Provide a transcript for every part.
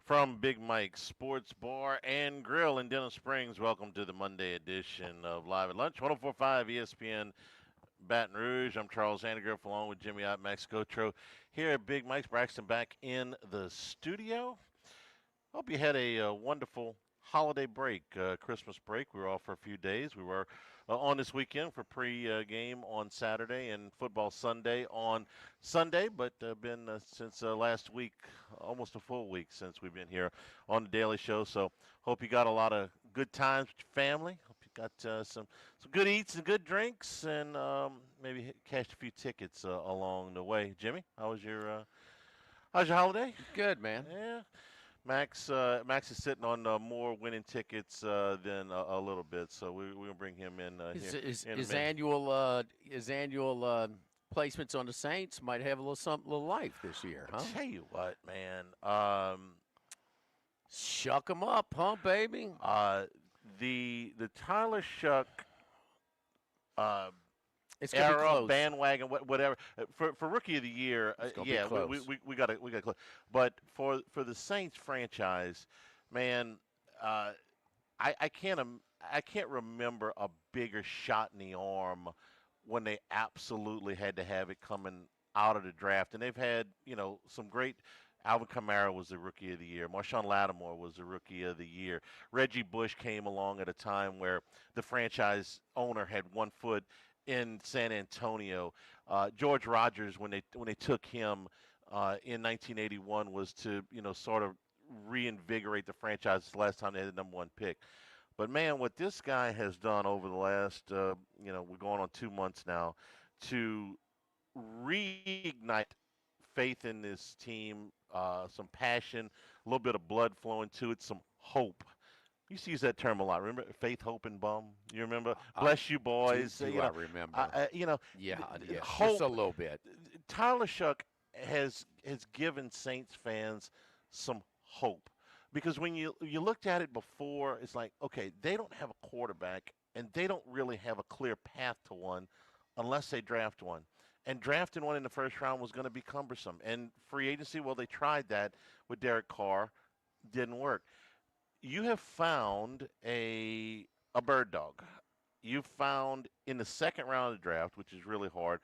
From Big Mike's Sports Bar and Grill in Denham Springs, welcome to the Monday edition of Live at Lunch, 1045 ESPN Baton Rouge. I'm Charles Andergriff along with Jimmy Ott, Max Cotro here at Big Mike's. Braxton back in the studio. Hope you had a wonderful holiday break, Christmas break. We were off for a few days. We were on this weekend for pre-game on Saturday and football Sunday on Sunday, but been since last week, almost a full week since we've been here on the Daily Show. So hope you got a lot of good times with your family. Hope you got some good eats and good drinks, and maybe cashed a few tickets along the way. Jimmy, how's your holiday? Good, man. Yeah. Max is sitting on more winning tickets than a little bit, so we're gonna bring him in His here his, in a his minute. annual his annual placements on the Saints might have a little something, little life this year, I huh? tell you what, man. Shuck 'em up, huh, baby? Uh, the Tyler Shuck uh, It's gonna be era close. bandwagon, whatever for rookie of the year. It's gonna be Yeah, we, close. we, we got we got close. But for the Saints franchise, man, uh, I can't remember a bigger shot in the arm when they absolutely had to have it coming out of the draft. And they've had, some great. Alvin Kamara was the rookie of the year. Marshawn Lattimore was the rookie of the year. Reggie Bush came along at a time where the franchise owner had one foot in San Antonio. George Rogers, when they took him in 1981, was to sort of reinvigorate the franchise. It's the last time they had the number one pick. But man, what this guy has done over the last, we're going on 2 months now, to reignite faith in this team, some passion, a little bit of blood flowing to it, some hope. You used to use that term a lot. Remember faith, hope, and bum. You remember? I Bless you, do boys. do I remember? Yeah, yeah, just a Hope. little bit. Tyler Shuck has given Saints fans some hope because when you looked at it before, it's like okay, they don't have a quarterback and they don't really have a clear path to one unless they draft one. And drafting one in the first round was going to be cumbersome. And free agency, well, they tried that with Derek Carr, didn't work. You have found a bird dog. You found in the second round of the draft, which is really hard,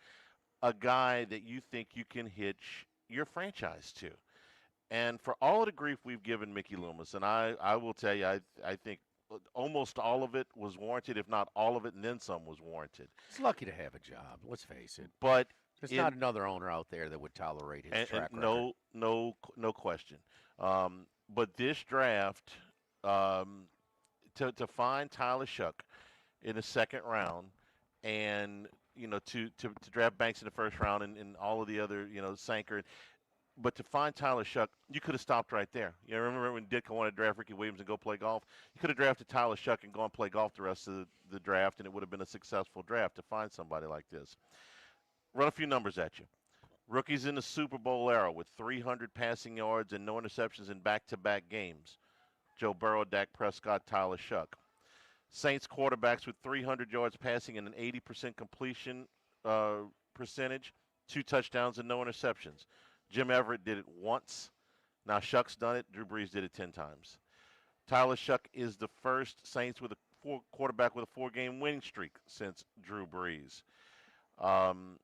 a guy that you think you can hitch your franchise to. And for all of the grief we've given Mickey Loomis, and I will tell you, I think almost all of it was warranted, if not all of it, and then some was warranted. He's lucky to have a job. Let's face it. But There's not in another owner out there that would tolerate his and track record. no question. But this draft, um, to find Tyler Shuck in the second round, and to draft Banks in the first round, and all of the other Sanker, but to find Tyler Shuck, you could have stopped right there. You remember when Ditka wanted to draft Ricky Williams and go play golf? You could have drafted Tyler Shuck and gone play golf the rest of the draft, and it would have been a successful draft to find somebody like this. Run a few numbers at you. Rookies in the Super Bowl era with 300 passing yards and no interceptions in back-to-back games. Joe Burrow, Dak Prescott, Tyler Shuck. Saints quarterbacks with 300 yards passing and an 80% completion percentage, 2 touchdowns and no interceptions. Jim Everett did it once. Now Shuck's done it. Drew Brees did it 10 times. Tyler Shuck is the first Saints with a quarterback with a 4-game winning streak since Drew Brees. Um,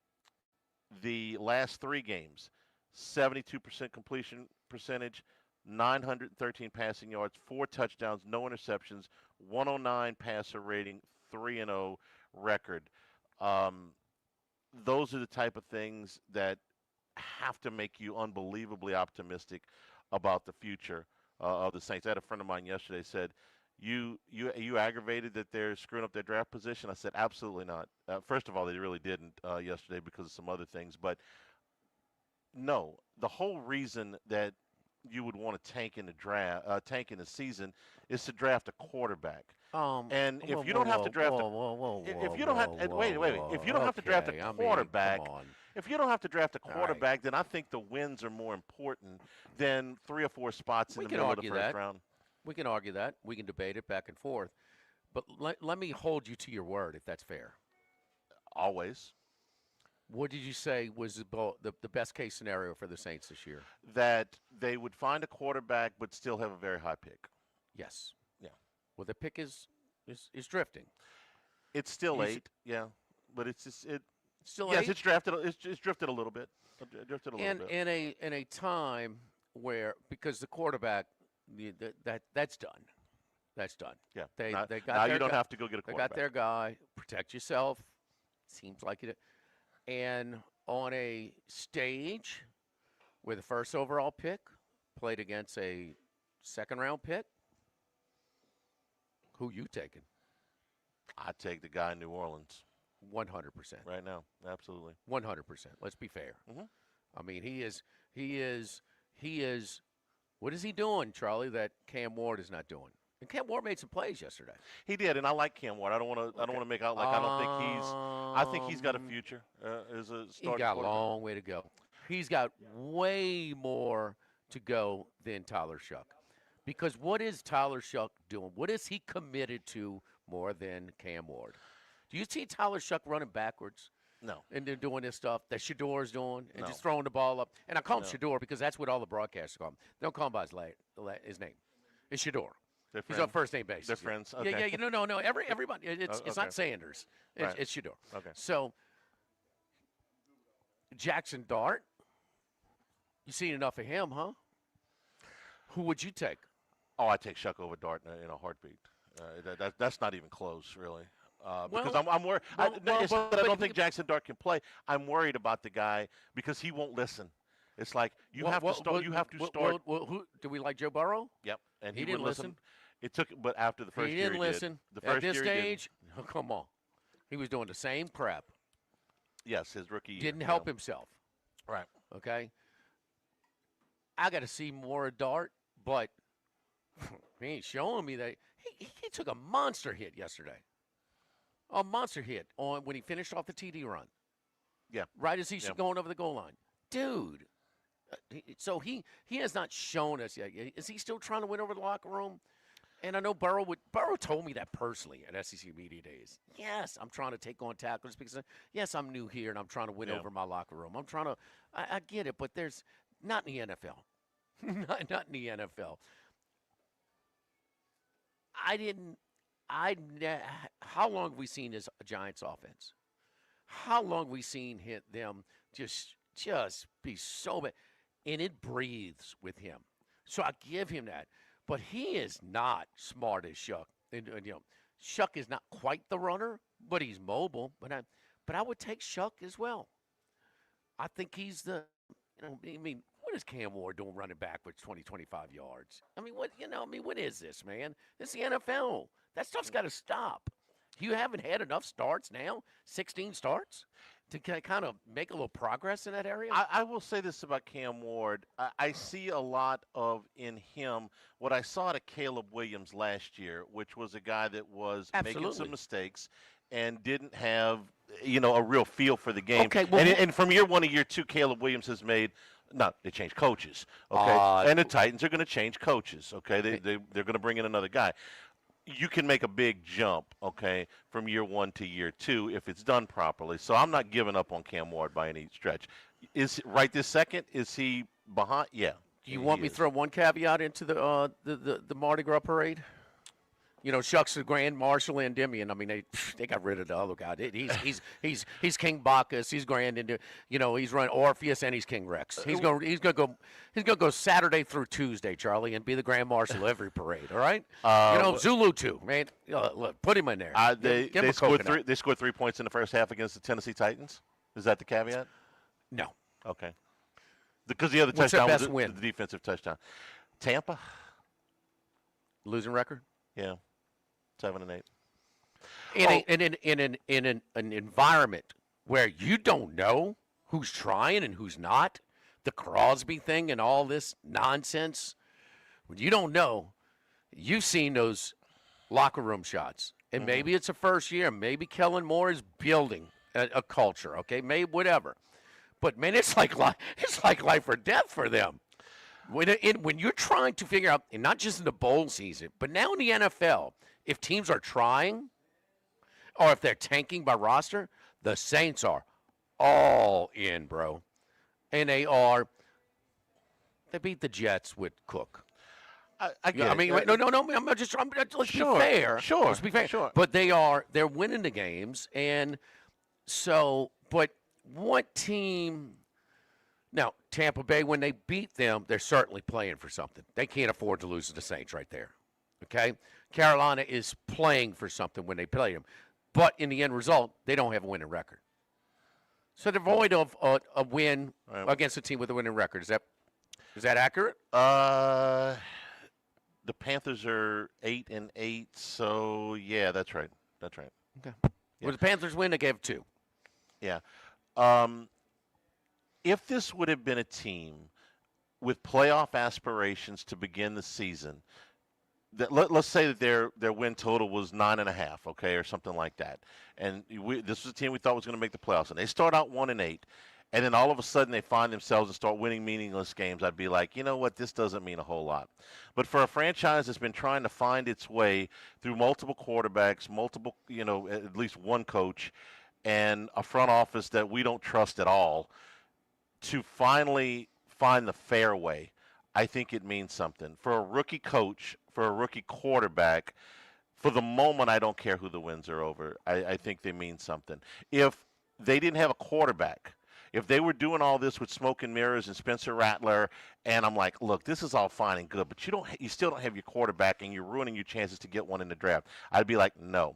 the last 3 games, 72% completion percentage, 913 passing yards, 4 touchdowns, no interceptions, 109 passer rating, 3-0 record. Um, those are the type of things that have to make you unbelievably optimistic about the future of the Saints. I had a friend of mine yesterday said, "You aggravated that they're screwing up their draft position?" I said, "Absolutely not. First of all, they really didn't yesterday because of some other things, but no, the whole reason that you would want to tank in the season, is to draft a quarterback. And if Whoa, you whoa, don't have to whoa, draft a whoa, whoa, whoa, if whoa, you don't have whoa, wait, whoa, wait, wait. If you don't whoa. have to draft a Okay, I mean, come quarterback, on. if you don't have to draft a All right, quarterback, then I think the wins are more important than 3 or 4 spots in we the can middle of the argue first that. round. We can argue that. We can debate it back and forth. But let me hold you to your word, if that's fair. Always. What did you say was the best case scenario for the Saints this year? That they would find a quarterback but still have a very high pick. Yes. Yeah. Well, the pick is drifting. It's still You s- 8, yeah, but it's just it. Still Yes, eight. it's drafted. It's drifted a little bit. It drifted a little bit. In a time where because the quarterback that's done. That's done. Yeah. They now, they got now their you don't guy, have to go get a they quarterback. got their guy. Protect yourself. Seems like it. And on a stage where the first overall pick played against a second round pick, who you taking? I take the guy in New Orleans 100%. right now. Absolutely. 100%. Let's be fair. Mhm. I mean, he is. What is he doing, Charlie? That Cam Ward is not doing. And Cam Ward made some plays yesterday. He did, and I like Cam Ward. I don't want to. I don't want to make out like I don't think he's. I think he's got a future as a He's starting got a quarterback. long way to go. He's got way more to go than Tyler Shough. Because what is Tyler Shough doing? What is he committed to more than Cam Ward? Do you see Tyler Shough running backwards? No. And they're doing this stuff that Shador's doing and No. just throwing the ball up. And I call him No. Shador because that's what all the broadcasters call him. They don't call him by his name. It's Shador. They're He's friends. on first name basis. They're friends. Yeah, Okay. yeah. No. Everybody. It's Okay. not Sanders. It's, Right. it's Shador. Okay. So Jackson Dart. You seen enough of him, huh? Who would you take? Oh, I take Shough over Dart in a heartbeat. That's not even close, really. Because Well, I'm worried. well, well, It's not that I but don't think he- Jackson Dart can play. I'm worried about the guy because he won't listen. It's like you have to start. You have to start. Who do we like? Joe Burrow? Yep, and He he, didn't would listen. listen. It took, but after the first He year, didn't he listen. did. The first At this year, he did. stage, oh, come on. He was doing the same crap. Yes, his rookie year. Didn't yeah. help himself. Right. Okay. I got to see more of Dart, but he ain't showing me that he took a monster hit yesterday. A monster hit on when he finished off the TD run. Yeah. Right as he's Yeah. going over the goal line, dude. So he has not shown us yet. Is he still trying to win over the locker room? And I know Burrow told me that personally at SEC Media Days. Yes, I'm trying to take on tackles because yes, I'm new here and I'm trying to win Yeah. over my locker room. I'm trying to. I get it, but there's not in the NFL. not in the NFL. How long have we seen this Giants offense? How long have we seen them just be so bad? And it breathes with him. So I give him that. But he is not smart as Shough. And, Shough is not quite the runner, but he's mobile. But I would take Shough as well. I think he's what is Cam Ward doing running backwards 20, 25 yards? What is this, man? This is the NFL. That stuff's got to stop. You haven't had enough starts now, 16 starts, to kind of make a little progress in that area? I will say this about Cam Ward. I see a lot of in him what I saw to Caleb Williams last year, which was a guy that was making Absolutely. some mistakes and didn't have, a real feel for the game. Okay, well, and from year one to year two, Caleb Williams has made. No, they changed coaches. Okay, and the Titans are going to change coaches. Okay, they're going to bring in another guy. You can make a big jump, okay, from year one to year two if it's done properly. So I'm not giving up on Cam Ward by any stretch. Is right this second? Is he behind? Yeah. Do you want me to throw one caveat into the Mardi Gras parade? Shucks the Grand Marshal Endymion. I mean, they got rid of the other guy. He's King Bacchus. He's Grand Endymion. He's running Orpheus and he's King Rex. He's gonna go Saturday through Tuesday, Charlie, and be the Grand Marshal every parade. All right. Zulu too, man. Look, put him in there. Give him They a scored coconut. They scored 3 points in the first half against the Tennessee Titans. Is that the caveat? No. Okay. Because the other What's their touchdown was best win? the defensive touchdown. Tampa. Losing record. Yeah. 7-8. In an environment where you don't know who's trying and who's not, the Crosby thing and all this nonsense, when you don't know, you've seen those locker room shots. And maybe it's a first year. Maybe Kellen Moore is building a culture, okay? Maybe whatever. But, man, it's like life or death for them. When you're trying to figure out, and not just in the bowl season, but now in the NFL, if teams are trying or if they're tanking by roster, the Saints are all in, bro. And they beat the Jets with Cook. I get I mean, it. no. Let's Sure, be fair. sure, Let's be fair. sure. But they're winning the games, and so. But what team? Now, Tampa Bay, when they beat them, they're certainly playing for something. They can't afford to lose to the Saints right there. Okay, Carolina is playing for something when they play them, but in the end result, they don't have a winning record. So they're void of a win against a team with a winning record. Is that accurate? The Panthers are 8-8, so yeah, that's right. That's right. Okay. Yeah. Well, the Panthers win, they gave 2. Yeah. If this would have been a team with playoff aspirations to begin the season, let's say that their win total was 9.5, okay, or something like that, and this was a team we thought was going to make the playoffs, and they start out 1-8. And then all of a sudden they find themselves and start winning meaningless games. I'd be like, you know what, this doesn't mean a whole lot. But for a franchise that's been trying to find its way through multiple quarterbacks, multiple, at least one coach, and a front office that we don't trust at all, to finally find the fairway, I think it means something. For a rookie coach, for a rookie quarterback, for the moment, I don't care who the wins are over. I think they mean something. If they didn't have a quarterback, if they were doing all this with smoke and mirrors and Spencer Rattler, and I'm like, look, this is all fine and good, but you still don't have your quarterback, and you're ruining your chances to get one in the draft, I'd be like, no.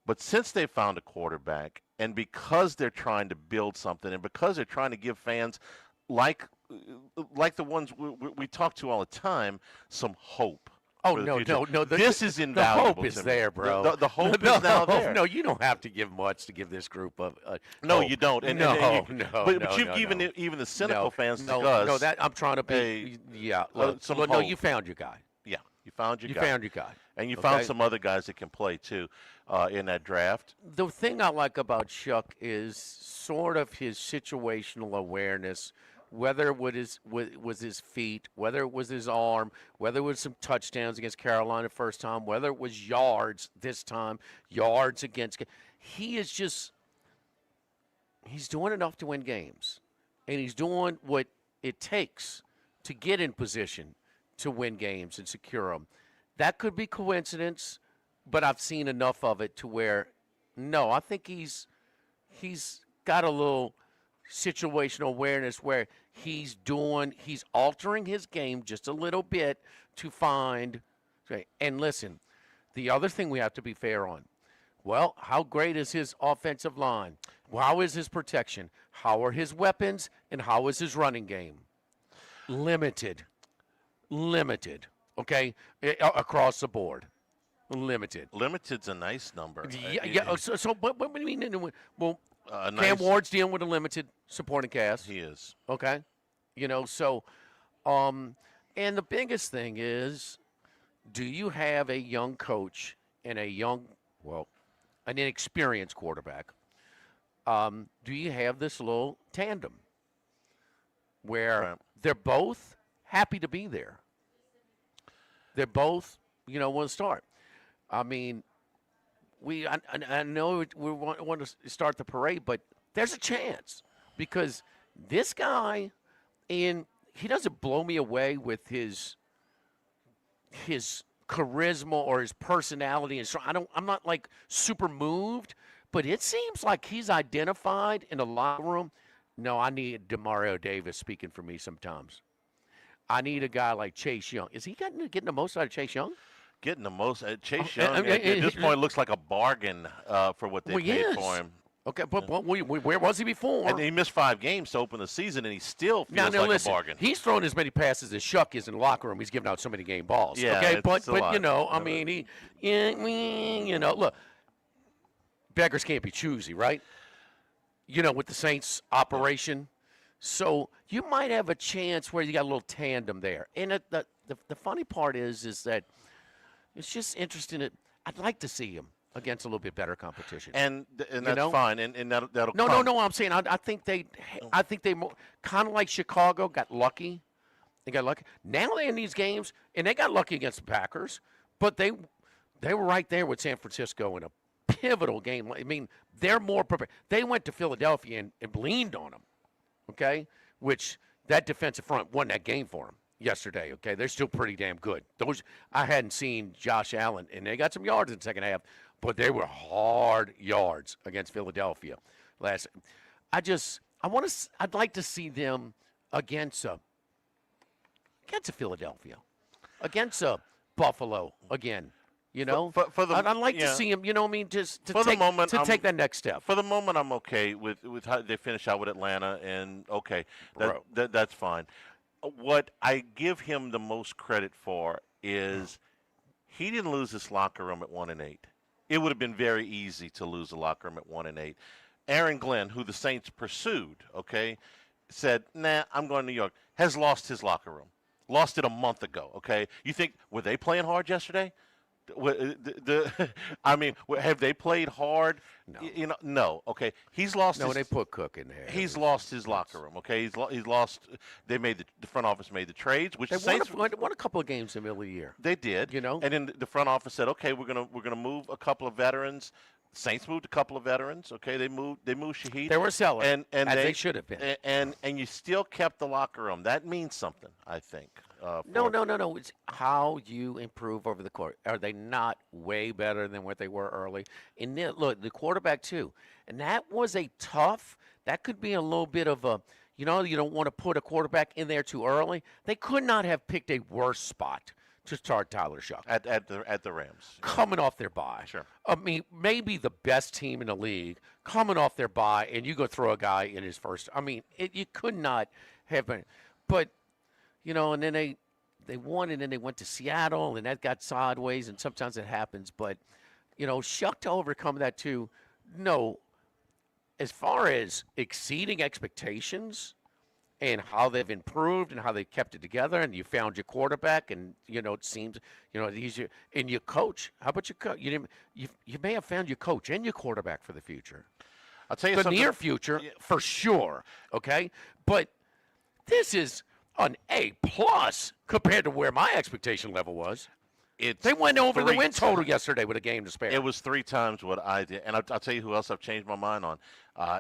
But since they found a quarterback, and because they're trying to build something, and because they're trying to give fans like the ones we talk to all the time some hope. Oh, no. This is invaluable. The hope is there, bro. The hope is now there. No, you don't have to give much to give this group of. No, hope. You don't. But you've given even the cynical fans like us. No, that I'm trying to be. No, you found your guy. Yeah, you found your guy. You found your guy. And you found some other guys that can play too in that draft. The thing I like about Shough is sort of his situational awareness. Whether it was his feet, whether it was his arm, whether it was some touchdowns against Carolina first time, whether it was yards this time, yards against – he's doing enough to win games. And he's doing what it takes to get in position to win games and secure them. That could be coincidence, but I've seen enough of it to where, no, I think he's got a little situational awareness where he's altering his game just a little bit to find. And listen, the other thing we have to be fair on, well, how great is his offensive line? How is his protection? How are his weapons? And how is his running game? Limited, okay, across the board. Limited. Limited's a nice number. Yeah. So what do you mean? Well, nice. Cam Ward's dealing with a limited supporting cast. He is. Okay. So, and the biggest thing is, do you have a young coach and an inexperienced quarterback? Do you have this little tandem where they're both happy to be there? They're both, want to start. I mean, I know we want to start the parade, but there's a chance because this guy, and he doesn't blow me away with his charisma or his personality, and so I'm not like super moved, but it seems like he's identified in the locker room. No, I need Demario Davis speaking for me sometimes. I need a guy like Chase Young. Is he getting the most out of Chase Young? Getting the most. Chase Young at this point looks like a bargain for what they paid for him. Okay, but where was he before? And he missed 5 games to open the season, and he still feels like listen, a bargain. He's throwing as many passes as Shough is in the locker room. He's giving out so many game balls. Yeah, okay, but I mean, look, beggars can't be choosy, right? With the Saints operation. So you might have a chance where you got a little tandem there. And the funny part is that it's just interesting. I'd like to see him against a little bit better competition. And that's fine. And that'll No. I'm saying I think they kind of like Chicago got lucky. They got lucky. Now they're in these games, and they got lucky against the Packers, but they were right there with San Francisco pivotal game. I mean, they're more prepared. They went to Philadelphia and leaned on them, okay? Which that defensive front won that game for them yesterday, okay? They're still pretty damn good. Those I hadn't seen Josh Allen, and they got some yards in the second half, but they were hard yards against Philadelphia last. I'd like to see them against a Philadelphia, against a Buffalo again. You know, for the, I'd like yeah. to see him. You know, what I mean, just to For the take moment, take that next step. For the moment, I'm okay with how they finish out with Atlanta, and okay, that's fine. What I give him the most credit for is he didn't lose his locker room at 1-8. It would have been very easy to lose the locker room at 1-8. Aaron Glenn, who the Saints pursued, okay, said, "Nah, I'm going to New York." Has lost his locker room. Lost it a month ago. Okay, you think were they playing hard yesterday? I mean, have they played hard? No. You know, no. Okay, he's lost. No, his, they put Cook in there. He's lost his locker room. Okay, he's lost. They made the front office made the trades, which They the Saints won a couple of games in the middle of the year. they did. You know? And then the front office said, okay, we're gonna move a couple of veterans. Saints moved a couple of veterans. Okay, they moved Shaheed. They were selling, and as they should have been. And you still kept the locker room. That means something, I think. No. It's how you improve over the course. Are they not way better than what they were early? And then, look, the quarterback too. And that was a tough. That could be a little bit of a. You know, you don't want to put a quarterback in there too early. They could not have picked a worse spot to start Tyler Shough at the Rams, coming off their bye. Sure. I mean, maybe the best team in the league coming off their bye, and you go throw a guy in his first. I mean, you could not have been. But you know, and then they won, and then they went to Seattle, and that got sideways, and sometimes it happens. But you know, Shough to overcome that too. No, as far as exceeding expectations and how they've improved and how they kept it together, and you found your quarterback, and you know it seems easier. And your coach, how about your coach? You may have found your coach and your quarterback for the future. I'll tell you the something. Near future for sure. Okay, but this is an A+ compared to where my expectation level was. They went over the win total yesterday with a game to spare. It was 3 times what I did, and I'll tell you who else I've changed my mind on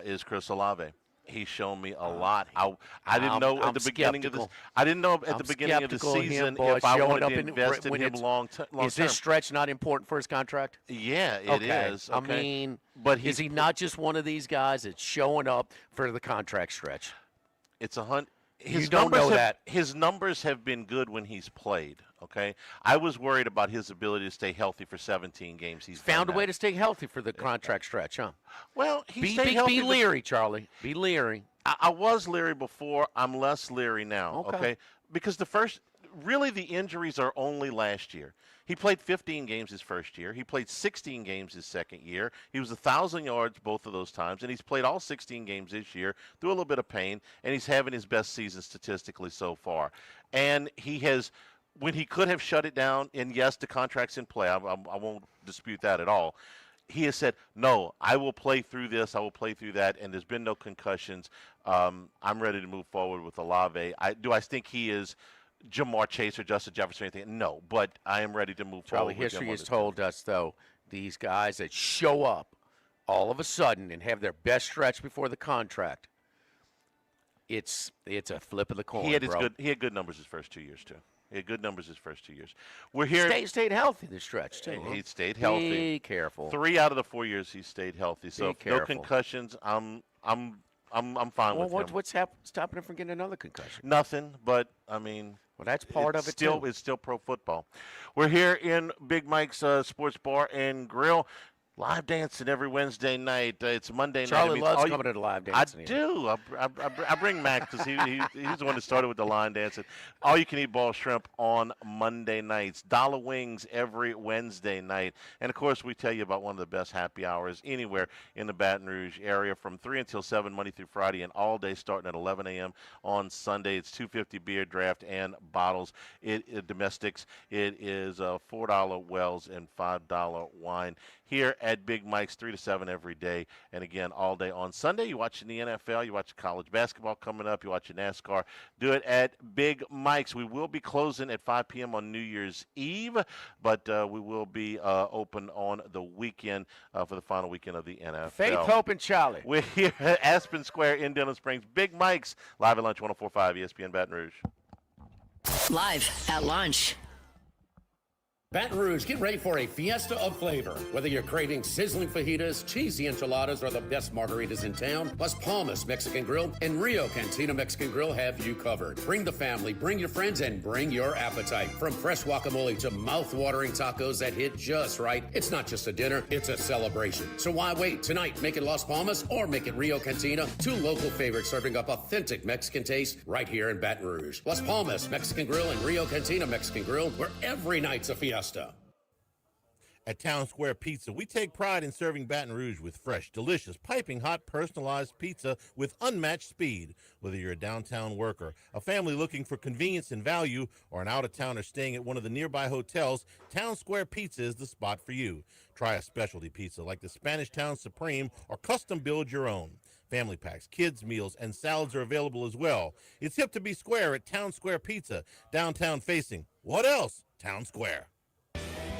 is Chris Olave. He's shown me a lot. I didn't know at the beginning of this. I didn't know at the beginning of the season if I wanted to invest in him long term. Is this stretch not important for his contract? Yeah, it is. Okay. I mean, but is he not just one of these guys that's showing up for the contract stretch? It's a hunt. You don't know that. His numbers have been good when he's played, okay? I was worried about his ability to stay healthy for 17 games. He's found a way to stay healthy for the contract stretch, huh? Well, he stayed healthy. Be leery, Charlie. Be leery. I was leery before. I'm less leery now, okay? Because really the injuries are only last year. He played 15 games his first year. He played 16 games his second year. He was 1,000 yards both of those times, and he's played all 16 games this year through a little bit of pain, and he's having his best season statistically so far. And he has, when he could have shut it down, and yes, the contract's in play. I won't dispute that at all. He has said, no, I will play through this. I will play through that, and there's been no concussions. I'm ready to move forward with Olave. Do I think he is Jamar Chase or Justin Jefferson or anything? No, but I am ready to move forward. History has told us, though, these guys that show up all of a sudden and have their best stretch before the contract, it's a flip of the coin. He had good numbers his first 2 years too. He had good numbers his first 2 years. We're here. Stayed healthy this stretch too. He stayed healthy. Be careful. 3 out of the 4 years he stayed healthy. So no concussions. I'm fine with him. What's stopping him from getting another concussion? Nothing, but I mean. Well, that's part of it too. too. It's still pro football. We're here in Big Mike's Sports Bar and Grill. Live dancing every Wednesday night. It's Monday night. Charlie loves coming to the live dancing. I do. I bring Mac because he's the one that started with the line dancing. All you can eat ball shrimp on Monday nights. Dollar Wings every Wednesday night. And, of course, we tell you about one of the best happy hours anywhere in the Baton Rouge area from 3 until 7 Monday through Friday and all day starting at 11 a.m. on Sunday. It's $2.50 beer, draft, and bottles. It domestics. It is $4 wells and $5 wine. Here at Big Mike's 3 to 7 every day. And again, all day on Sunday. You're watching the NFL. You're watching college basketball coming up. You're watching NASCAR. Do it at Big Mike's. We will be closing at 5 p.m. on New Year's Eve, but we will be open on the weekend for the final weekend of the NFL. Faith, Hope, and Charlie. We're here at Aspen Square in Denham Springs. Big Mike's, live at lunch, 104.5 ESPN Baton Rouge. Live at lunch. Baton Rouge, get ready for a fiesta of flavor. Whether you're craving sizzling fajitas, cheesy enchiladas, or the best margaritas in town, Las Palmas Mexican Grill and Rio Cantina Mexican Grill have you covered. Bring the family, bring your friends, and bring your appetite. From fresh guacamole to mouth-watering tacos that hit just right, it's not just a dinner, it's a celebration. So why wait? Tonight, make it Las Palmas or make it Rio Cantina, two local favorites serving up authentic Mexican taste right here in Baton Rouge. Las Palmas Mexican Grill and Rio Cantina Mexican Grill, where every night's a fiesta. At Town Square Pizza, we take pride in serving Baton Rouge with fresh, delicious, piping hot, personalized pizza with unmatched speed. Whether you're a downtown worker, a family looking for convenience and value, or an out-of-towner staying at one of the nearby hotels, Town Square Pizza is the spot for you. Try a specialty pizza like the Spanish Town Supreme or custom build your own. Family packs, kids' meals, and salads are available as well. It's hip to be square at Town Square Pizza, downtown facing. What else? Town Square.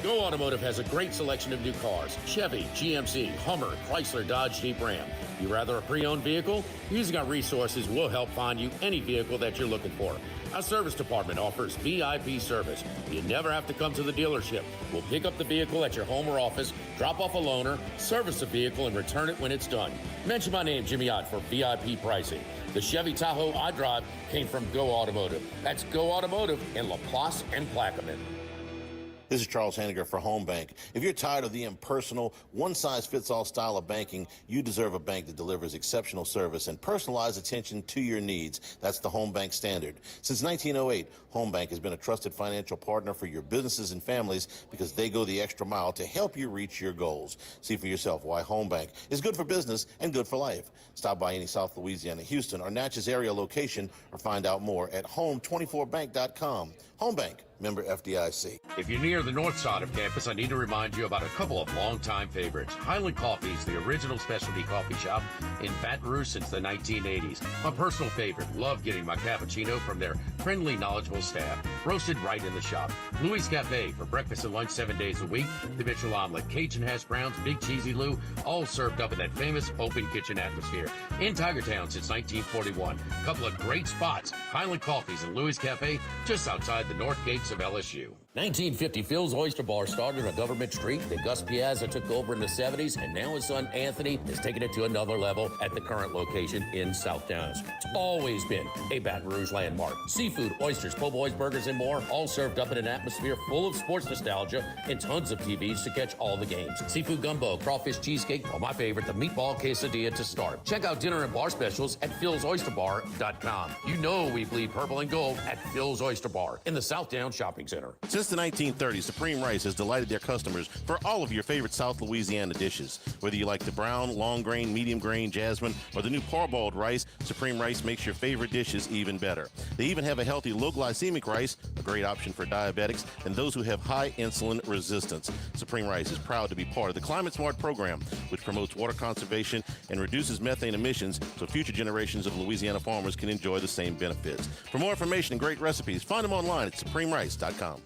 Go Automotive has a great selection of new cars. Chevy, GMC, Hummer, Chrysler, Dodge, Jeep, Ram. You rather a pre-owned vehicle? Using our resources will help find you any vehicle that you're looking for. Our service department offers VIP service. You never have to come to the dealership. We'll pick up the vehicle at your home or office, drop off a loaner, service the vehicle, and return it when it's done. Mention my name, Jimmy Ott, for VIP pricing. The Chevy Tahoe I drive came from Go Automotive. That's Go Automotive in LaPlace and Plaquemine. This is Charles Hanniger for Home Bank. If you're tired of the impersonal, one-size-fits-all style of banking, you deserve a bank that delivers exceptional service and personalized attention to your needs. That's the Home Bank standard. Since 1908, Home Bank has been a trusted financial partner for your businesses and families because they go the extra mile to help you reach your goals. See for yourself why Home Bank is good for business and good for life. Stop by any South Louisiana, Houston, or Natchez area location or find out more at home24bank.com. Home Bank, member FDIC. If you're near the north side of campus, I need to remind you about a couple of longtime favorites. Highland Coffee's the original specialty coffee shop in Baton Rouge since the 1980s. My personal favorite. Love getting my cappuccino from their friendly, knowledgeable staff. Roasted right in the shop. Louis Cafe for breakfast and lunch 7 days a week. The Mitchell omelet, Cajun hash browns, Big Cheesy Lou, all served up in that famous open kitchen atmosphere. In Tigertown since 1941. A couple of great spots. Highland Coffee's and Louis Cafe just outside the north gates of LSU. 1950, Phil's Oyster Bar started on Government Street. Then Gus Piazza took over in the 70s, and now his son Anthony has taken it to another level at the current location in South Downs. It's always been a Baton Rouge landmark. Seafood, oysters, po' boys, burgers, and more, all served up in an atmosphere full of sports nostalgia and tons of TVs to catch all the games. Seafood gumbo, crawfish cheesecake, or my favorite, the meatball quesadilla to start. Check out dinner and bar specials at philsoysterbar.com. You know we bleed purple and gold at Phil's Oyster Bar in the South Downs Shopping Center. Since the 1930s, Supreme Rice has delighted their customers for all of your favorite South Louisiana dishes. Whether you like the brown, long grain, medium grain, jasmine, or the new parboiled rice, Supreme Rice makes your favorite dishes even better. They even have a healthy low glycemic rice, a great option for diabetics and those who have high insulin resistance. Supreme Rice is proud to be part of the Climate Smart program, which promotes water conservation and reduces methane emissions so future generations of Louisiana farmers can enjoy the same benefits. For more information and great recipes, find them online at supremerice.com.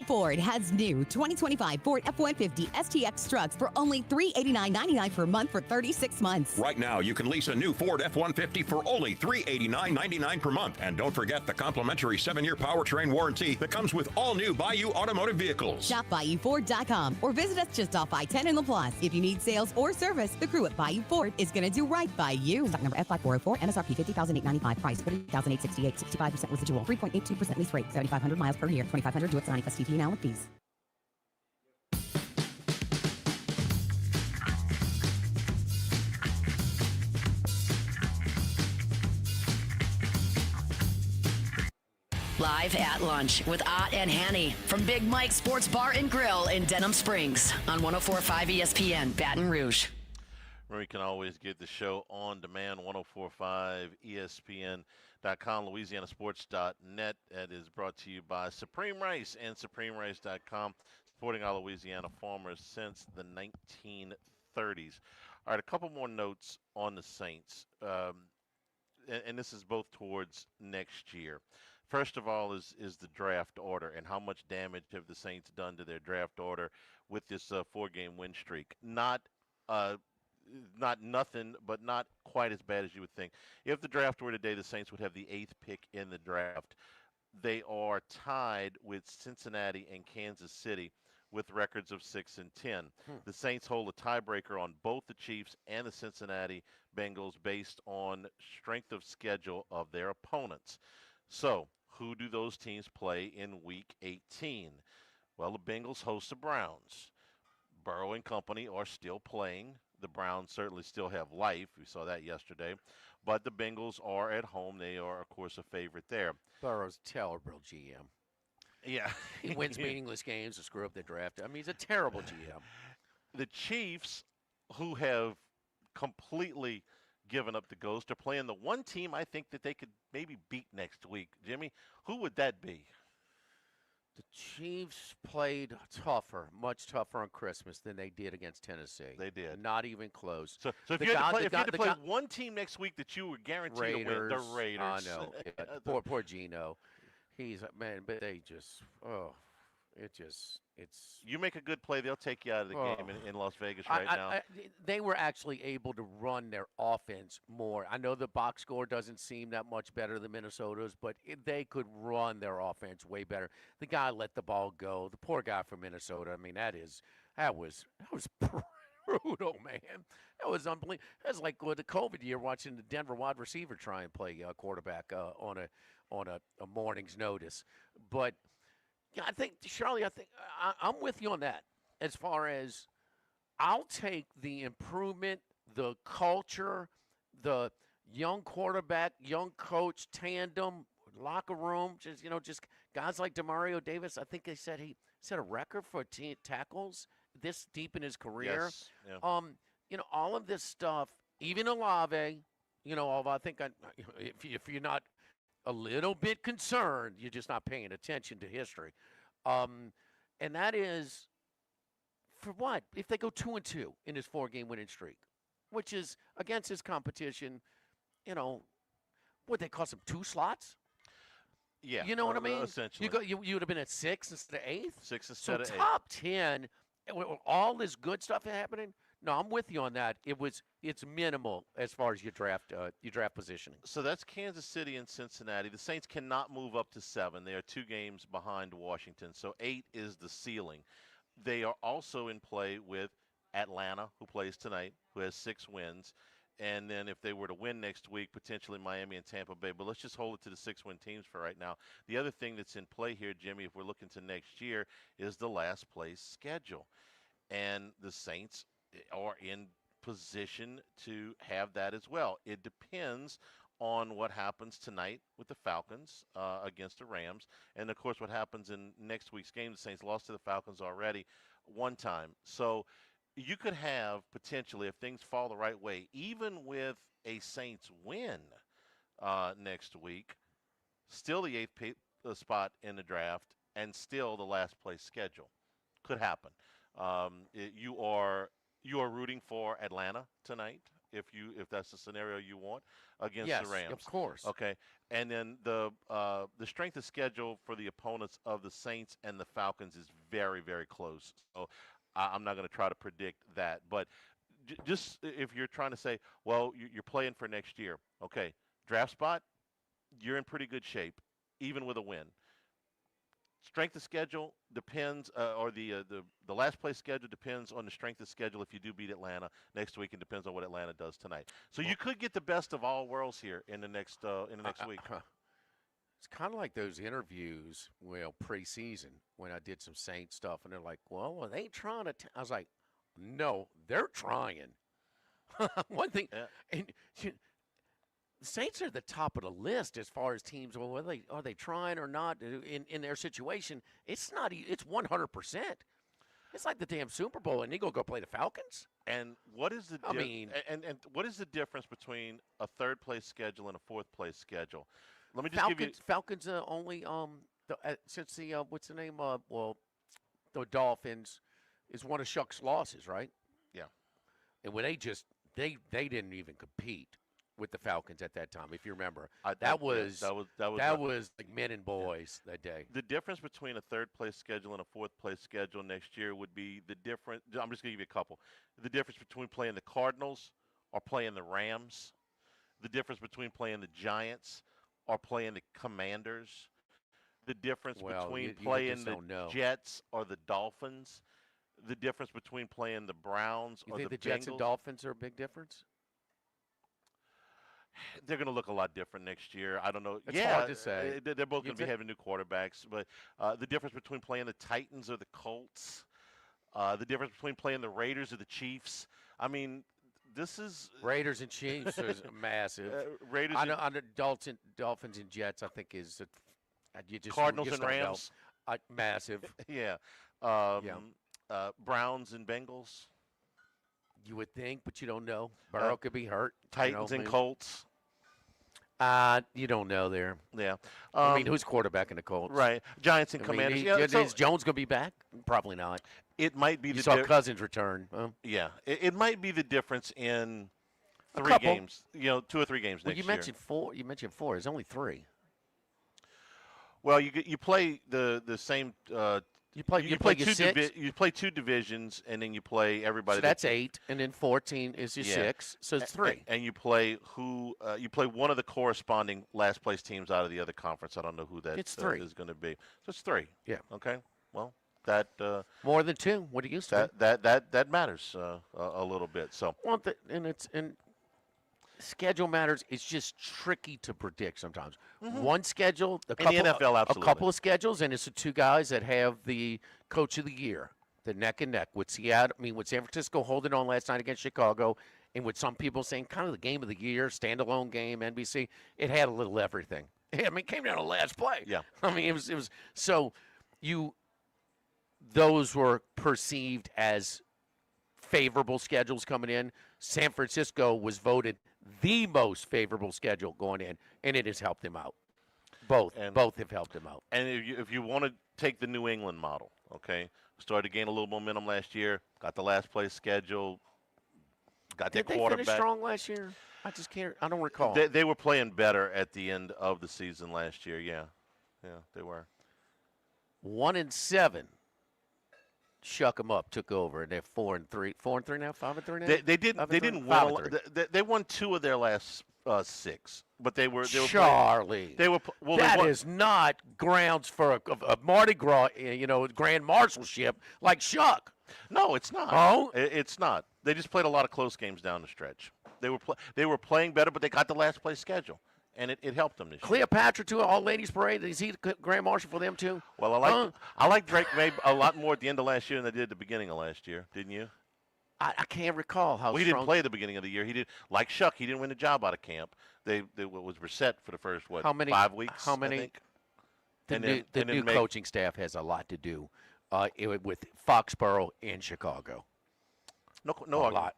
Ford has new 2025 Ford F-150 STX trucks for only $389.99 per month for 36 months. Right now, you can lease a new Ford F-150 for only $389.99 per month. And don't forget the complimentary 7-year powertrain warranty that comes with all new Bayou Automotive vehicles. Shop BayouFord.com or visit us just off I-10 in LaPlace. If you need sales or service, the crew at Bayou Ford is going to do right by you. Stock number F5404, MSRP $50,895, price $40,868, 65% residual, 3.82% lease rate, 7,500 miles per year, 2,500 do it signing plus TP now with fees. Live at lunch with Ott and Hanny from Big Mike's Sports Bar and Grill in Denham Springs on 104.5 ESPN Baton Rouge. Remember, you can always get the show on demand, 104.5 ESPN.com, LouisianaSports.net. That is brought to you by Supreme Rice and SupremeRice.com. supporting our Louisiana farmers since the 1930s. All right, a couple more notes on the Saints, and this is both towards next year. First of all, is the draft order and how much damage have the Saints done to their draft order with this four-game win streak? Uh, Not nothing, but not quite as bad as you would think. If the draft were today, the Saints would have the eighth pick in the draft. They are tied with Cincinnati and Kansas City with records of 6-10. The Saints hold a tiebreaker on both the Chiefs and the Cincinnati Bengals based on strength of schedule of their opponents. So, who do those teams play in Week 18? Well, the Bengals host the Browns. Burrow and company are still playing. The Browns certainly still have life. We saw that yesterday. But the Bengals are at home. They are, of course, a favorite there. Burrow's terrible GM. Yeah. He wins meaningless games to screw up the draft. I mean, he's a terrible GM. The Chiefs, who have completely given up the ghost, are playing the one team I think that they could maybe beat next week. Jimmy, who would that be? The Chiefs played tougher, much tougher on Christmas than they did against Tennessee. They did. Not even close. So if you had to play one team next week that you were guaranteed to win, the Raiders. I know. Yeah. Poor Geno. He's, man, but they just, it's. You make a good play, they'll take you out of the game in Las Vegas now. They were actually able to run their offense more. I know the box score doesn't seem that much better than Minnesota's, but they could run their offense way better. The guy let the ball go. The poor guy from Minnesota. I mean, that was brutal, man. That was unbelievable. That's like with the COVID year watching the Denver wide receiver try and play quarterback on a morning's notice. But yeah, I think, Charlie, I'm with you on that. As far as I'll take the improvement, the culture, the young quarterback, young coach tandem, locker room, just guys like Demario Davis. I think they said he set a record for tackles this deep in his career. Yes. Yeah. All of this stuff, even Olave, although I think if you're not a little bit concerned, you're just not paying attention to history. And that is for what? If they go 2-2 in his 4-game winning streak, which is against his competition, would they cost him 2 slots? Yeah. You know what I mean? Essentially. You would have been at 6 instead of 8th? 6 instead of 8. So top 10, with all this good stuff happening, no, I'm with you on that. It's minimal as far as your draft positioning. So that's Kansas City and Cincinnati. The Saints cannot move up to 7. They are 2 games behind Washington. So 8 is the ceiling. They are also in play with Atlanta, who plays tonight, who has 6 wins. And then if they were to win next week, potentially Miami and Tampa Bay. But let's just hold it to the 6-win teams for right now. The other thing that's in play here, Jimmy, if we're looking to next year, is the last place schedule. And the Saints are in position to have that as well. It depends on what happens tonight with the Falcons against the Rams, and of course what happens in next week's game. The Saints lost to the Falcons already one time, so you could have potentially, if things fall the right way, even with a Saints win next week, still the 8th spot in the draft and still the last place schedule. Could happen. You are rooting for Atlanta tonight, if that's the scenario you want, against the Rams. Yes, of course. Okay, and then the strength of schedule for the opponents of the Saints and the Falcons is very, very close. So I'm not going to try to predict that, but just if you're trying to say, well, you're playing for next year, okay, draft spot, you're in pretty good shape, even with a win. Strength of schedule depends, or the last place schedule depends on the strength of schedule if you do beat Atlanta next week, and depends on what Atlanta does tonight. So you could get the best of all worlds here in the next week. It's kind of like those interviews, preseason when I did some Saints stuff, and they're like, "Well, they ain't trying to." I was like, "No, they're trying." One thing, and the Saints are at the top of the list as far as teams. Well, are they trying or not in their situation? It's not. It's 100%. It's like the damn Super Bowl, and they go play the Falcons. And what is the? And what is the difference between a 3rd place schedule and a 4th place schedule? Let me just give you. Falcons only since the what's the name? the Dolphins is one of Shuck's losses, right? Yeah. And when they didn't even compete with the Falcons at that time, if you remember. Yeah, That was rough. like men and boys that day. The difference between a third place schedule and a fourth place schedule next year would be the difference. I'm just going to give you a couple. The difference between playing the Cardinals or playing the Rams. The difference between playing the Giants or playing the Commanders. The difference between you playing just the don't know. Jets or the Dolphins. The difference between playing the Browns You or think the the Jets and Bengals. Dolphins are a big difference? They're going to look a lot different next year. I don't know. It's hard to say. They're both You going to be thi- having new quarterbacks. But the difference between playing the Titans or the Colts, the difference between playing the Raiders or the Chiefs. I mean, this is Raiders and Chiefs is massive. Raiders, I know Dolphins and Jets. I think is you just Cardinals you just and don't know. Rams. Massive. Yeah. Browns and Bengals. You would think, but you don't know. Burrow could be hurt. Titans and Colts. You don't know there. Yeah. I mean, who's quarterback in the Colts? Right. Giants and I mean, Commanders. is Jones going to be back? Probably not. It might be You the saw Cousins return. Huh? Yeah. It might be the difference in A 3 couple. games. 2 or 3 games Well, next you year. mentioned 4. You mentioned 4. There's only 3. Well, you play the same. You play you play play your 6. you play 2 divisions, and then you play everybody. So that's 8, and then 14 is your Yeah. 6. So it's 3. And you play you play one of the corresponding last place teams out of the other conference. I don't know who that It's 3. is going to be. So it's 3. Yeah. Okay. Well, that More than 2. What it used to be. that matters a little bit. So And schedule matters. It's just tricky to predict sometimes. One schedule, In the NFL, a absolutely. couple of schedules, and it's the 2 guys that have the coach of the year, the neck and neck with Seattle. I mean, with San Francisco holding on last night against Chicago, and with some people saying kind of the game of the year, standalone game, NBC. It had a little everything. I mean, it came down to last play. Yeah. I mean, it was so those were perceived as favorable schedules coming in. San Francisco was voted the most favorable schedule going in, and it has helped them out. Both have helped them out. And if you want to take the New England model, okay, started to gain a little momentum last year, got the last place schedule, got their Did they quarterback. finish strong last year? I don't recall. They were playing better at the end of the season last year. Yeah, they were. 1-7. Shuck them up, took over, and they're 4-3. 4-3 now, 5-3 now. They didn't win. They won 2 of their last 6, but they were Charlie. They were well. That they won. is not grounds for a Mardi Gras, grand marshalship like Shuck. No, it's not. Oh? It's not. They just played a lot of close games down the stretch. They were playing better, but they got the last place schedule, and it helped them this year. Cleopatra too, all ladies parade. Is he the grand marshal for them too? Well, I like Drake May a lot more at the end of last year than I did at the beginning of last year. Didn't you? I can't recall how. Well, he strong. didn't play at the beginning of the year. He did like Shuck. He didn't win a job out of camp. They was reset for the first 5 weeks. How many? I think? The new coaching staff has a lot to do with Foxborough and Chicago. No, a lot.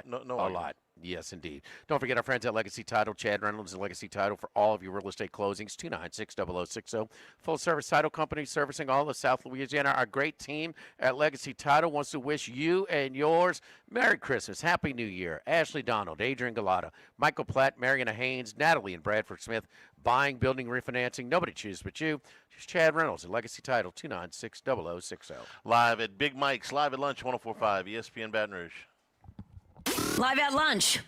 No, A lot. Yes, indeed. Don't forget our friends at Legacy Title. Chad Reynolds and Legacy Title for all of your real estate closings. 296-0060. Full-service title company servicing all of South Louisiana. Our great team at Legacy Title wants to wish you and yours Merry Christmas, Happy New Year. Ashley Donald, Adrian Galata, Michael Platt, Mariana Haynes, Natalie and Bradford Smith. Buying, building, refinancing. Nobody chooses but you. Just Chad Reynolds at Legacy Title. 296-0060. Live at Big Mike's, live at lunch, 104.5 ESPN Baton Rouge. Live at lunch.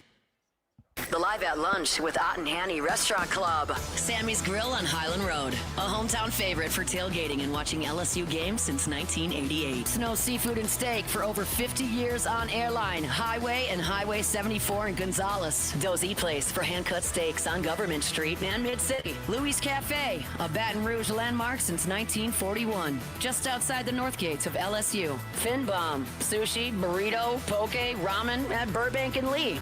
The Live at Lunch with Ott and Hanny Restaurant Club. Sammy's Grill on Highland Road. A hometown favorite for tailgating and watching LSU games since 1988. Snow Seafood and Steak for over 50 years on Airline, Highway, and Highway 74 in Gonzales. Dozy Place for hand-cut steaks on Government Street and Mid-City. Louis Cafe, a Baton Rouge landmark since 1941. Just outside the north gates of LSU. Finbom, sushi, burrito, poke, ramen at Burbank and Lee.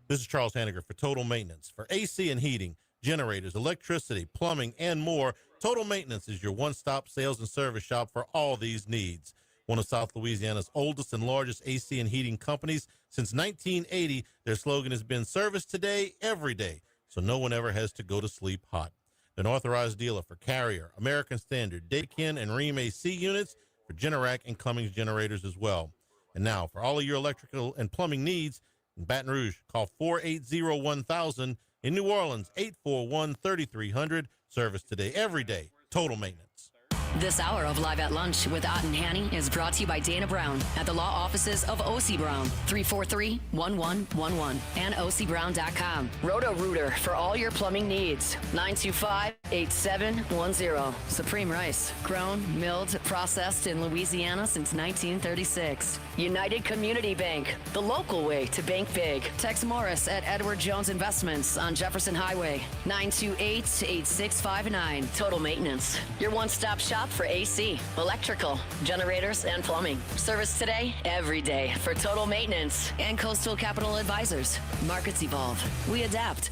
This is Charles Hanniger for Total Maintenance. For AC and heating, generators, electricity, plumbing, and more, Total Maintenance is your one-stop sales and service shop for all these needs. One of South Louisiana's oldest and largest AC and heating companies. Since 1980, their slogan has been service today, every day, so no one ever has to go to sleep hot. An authorized dealer for Carrier, American Standard, Daikin, and Rheem AC units. for Generac and Cummings generators as well. And now, for all of your electrical and plumbing needs in Baton Rouge, call 480-1000. In New Orleans, 841-3300. Service today, every day. Total maintenance. This hour of Live at Lunch with Ott and Hanny is brought to you by Dana Brown at the law offices of O.C. Brown, 343-1111, and ocbrown.com. Roto-Rooter for all your plumbing needs, 925-8710. Supreme Rice, grown, milled, processed in Louisiana since 1936. United Community Bank, the local way to bank big. Tex Morris at Edward Jones Investments on Jefferson Highway, 928-8659. Total Maintenance, your one-stop shop for AC, electrical, generators, and plumbing. Service today, every day for Total Maintenance. And Coastal Capital Advisors. Markets evolve. We adapt.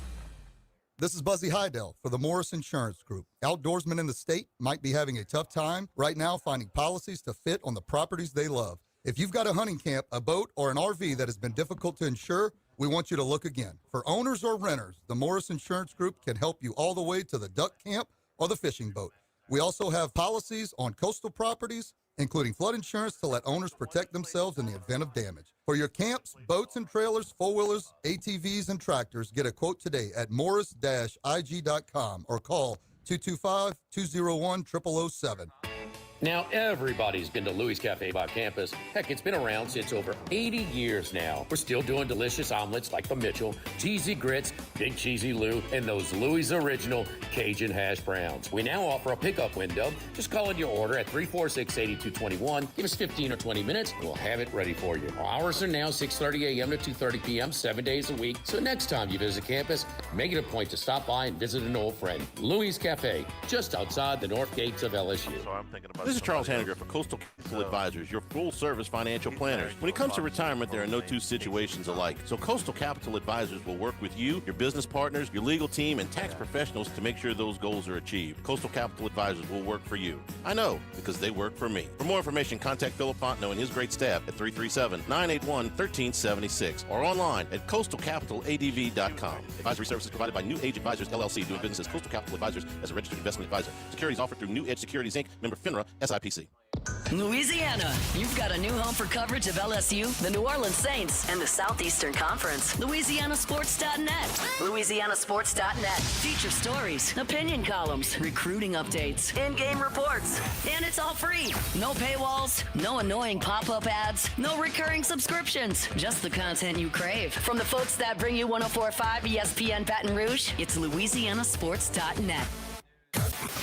This is Buzzy Hydell for the Morris Insurance Group. Outdoorsmen in the state might be having a tough time right now finding policies to fit on the properties they love. If you've got a hunting camp, a boat, or an RV that has been difficult to insure, we want you to look again. For owners or renters, the Morris Insurance Group can help you all the way to the duck camp or the fishing boat. We also have policies on coastal properties, including flood insurance to let owners protect themselves in the event of damage. For your camps, boats and trailers, four-wheelers, ATVs, and tractors, get a quote today at morris-ig.com or call 225-201-0007. Now, everybody's been to Louis Cafe by campus. Heck, it's been around since over 80 years now. We're still doing delicious omelets like the Mitchell, cheesy grits, big cheesy Lou, and those Louis original Cajun hash browns. We now offer a pickup window. Just call in your order at 346-8221. Give us 15 or 20 minutes, and we'll have it ready for you. Our hours are now 6:30 a.m. to 2:30 p.m., 7 days a week. So next time you visit campus, make it a point to stop by and visit an old friend. Louis Cafe, just outside the north gates of LSU. So I'm thinking about This is Charles Hanniger for Coastal Capital Advisors, your full-service financial planners. When it comes to retirement, there are no two situations alike. So Coastal Capital Advisors will work with you, your business partners, your legal team, and tax professionals to make sure those goals are achieved. Coastal Capital Advisors will work for you. I know, because they work for me. For more information, contact Philip Fontenot and his great staff at 337-981-1376 or online at coastalcapitaladv.com. Advisory services provided by New Age Advisors, LLC, doing business as Coastal Capital Advisors as a registered investment advisor. Securities offered through New Edge Securities, Inc., member FINRA, SIPC. Louisiana, you've got a new home for coverage of LSU, the New Orleans Saints, and the Southeastern Conference. LouisianaSports.net. LouisianaSports.net. Feature stories, opinion columns, recruiting updates, in-game reports. And it's all free. No paywalls, no annoying pop-up ads, no recurring subscriptions. Just the content you crave. From the folks that bring you 104.5 ESPN Baton Rouge, it's LouisianaSports.net.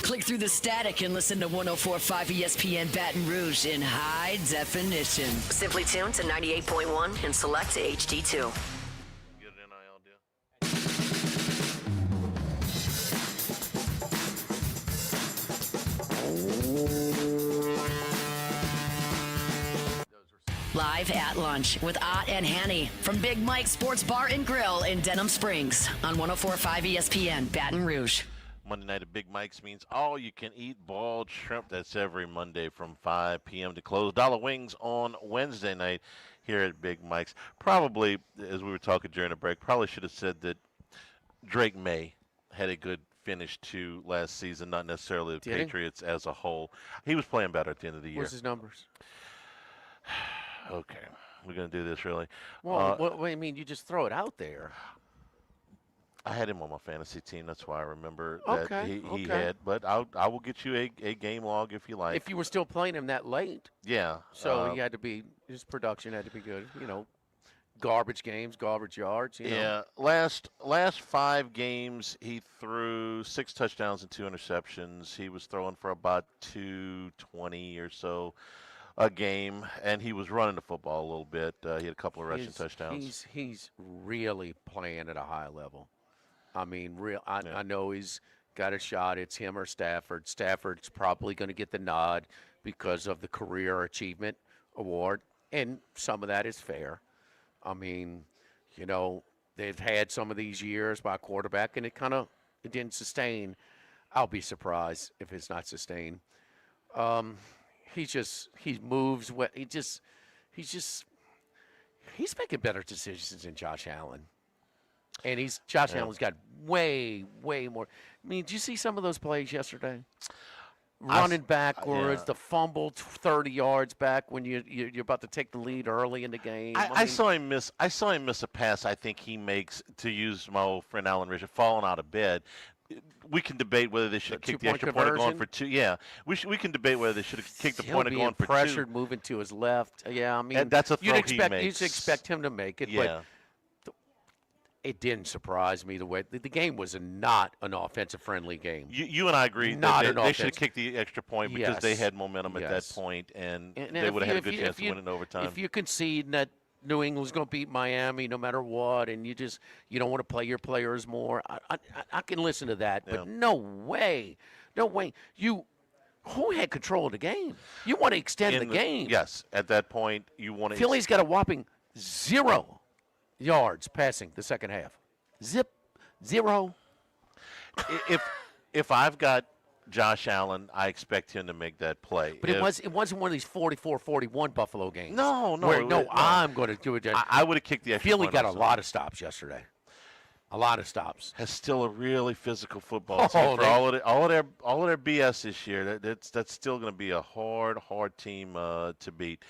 Click through the static and listen to 104.5 ESPN Baton Rouge in high definition. Simply tune to 98.1 and select HD2. Get an NIL deal. Live at lunch with Ott and Hanny from Big Mike's Sports Bar and Grill in Denham Springs on 104.5 ESPN Baton Rouge. Monday night at Big Mike's means all you can eat boiled shrimp. That's every Monday from 5 p.m. to close. Dollar Wings on Wednesday night here at Big Mike's. Probably, as we were talking during the break, probably should have said that Drake May had a good finish to last season, not necessarily the Did he? Patriots as a whole. He was playing better at the end of the year. What's his numbers? Okay, we're going to do this really. Well, what I mean, you just throw it out there. I had him on my fantasy team. That's why I remember that Okay, he okay. had. But I will get you a game log if you like. If you were still playing him that late, Yeah. so he had to be, his production had to be good. You know, garbage games, garbage yards. You know. Yeah, last 5 games, he threw 6 touchdowns and 2 interceptions. He was throwing for about 220 or so a game, and he was running the football a little bit. He had a couple of rushing touchdowns. He's really playing at a high level. I mean, I know he's got a shot. It's him or Stafford. Stafford's probably going to get the nod because of the Career Achievement Award, and some of that is fair. I mean, you know, they've had some of these years by quarterback, and it didn't sustain. I'll be surprised if it's not sustained. He moves. He's making better decisions than Josh Allen. And Josh Allen's got way more. I mean, did you see some of those plays yesterday? running backwards, the fumble 30 yards back when you're about to take the lead early in the game. I saw him miss. I saw him miss a pass. I think he makes, to use my old friend Alan Richard, falling out of bed. We can debate whether they should have kicked the extra point or gone for two. Yeah, we can debate whether they should have kicked the point or gone for two. Pressured, moving to his left. Yeah, I mean, and that's a throw he makes. You'd expect him to make it, yeah. but it didn't surprise me the way the game was not an offensive-friendly game. You and I agree. They should have kicked the extra point because they had momentum at that point, and they would have had a good chance to win in overtime. If you concede that New England's going to beat Miami no matter what, and you don't want to play your players more, I can listen to that, but no way. Who had control of the game? You want to extend the game. Yes, at that point, you want to. Philly's got a whopping 0 yards passing the second half. 0. If I've got Josh Allen, I expect him to make that play. But it wasn't one of these 44-41 Buffalo games. No. I'm going to do it. I would have kicked the extra Philly point got a lot of stops yesterday. A lot of stops. Has still a really physical football team. For all of their BS this year, that's still going to be a hard team to beat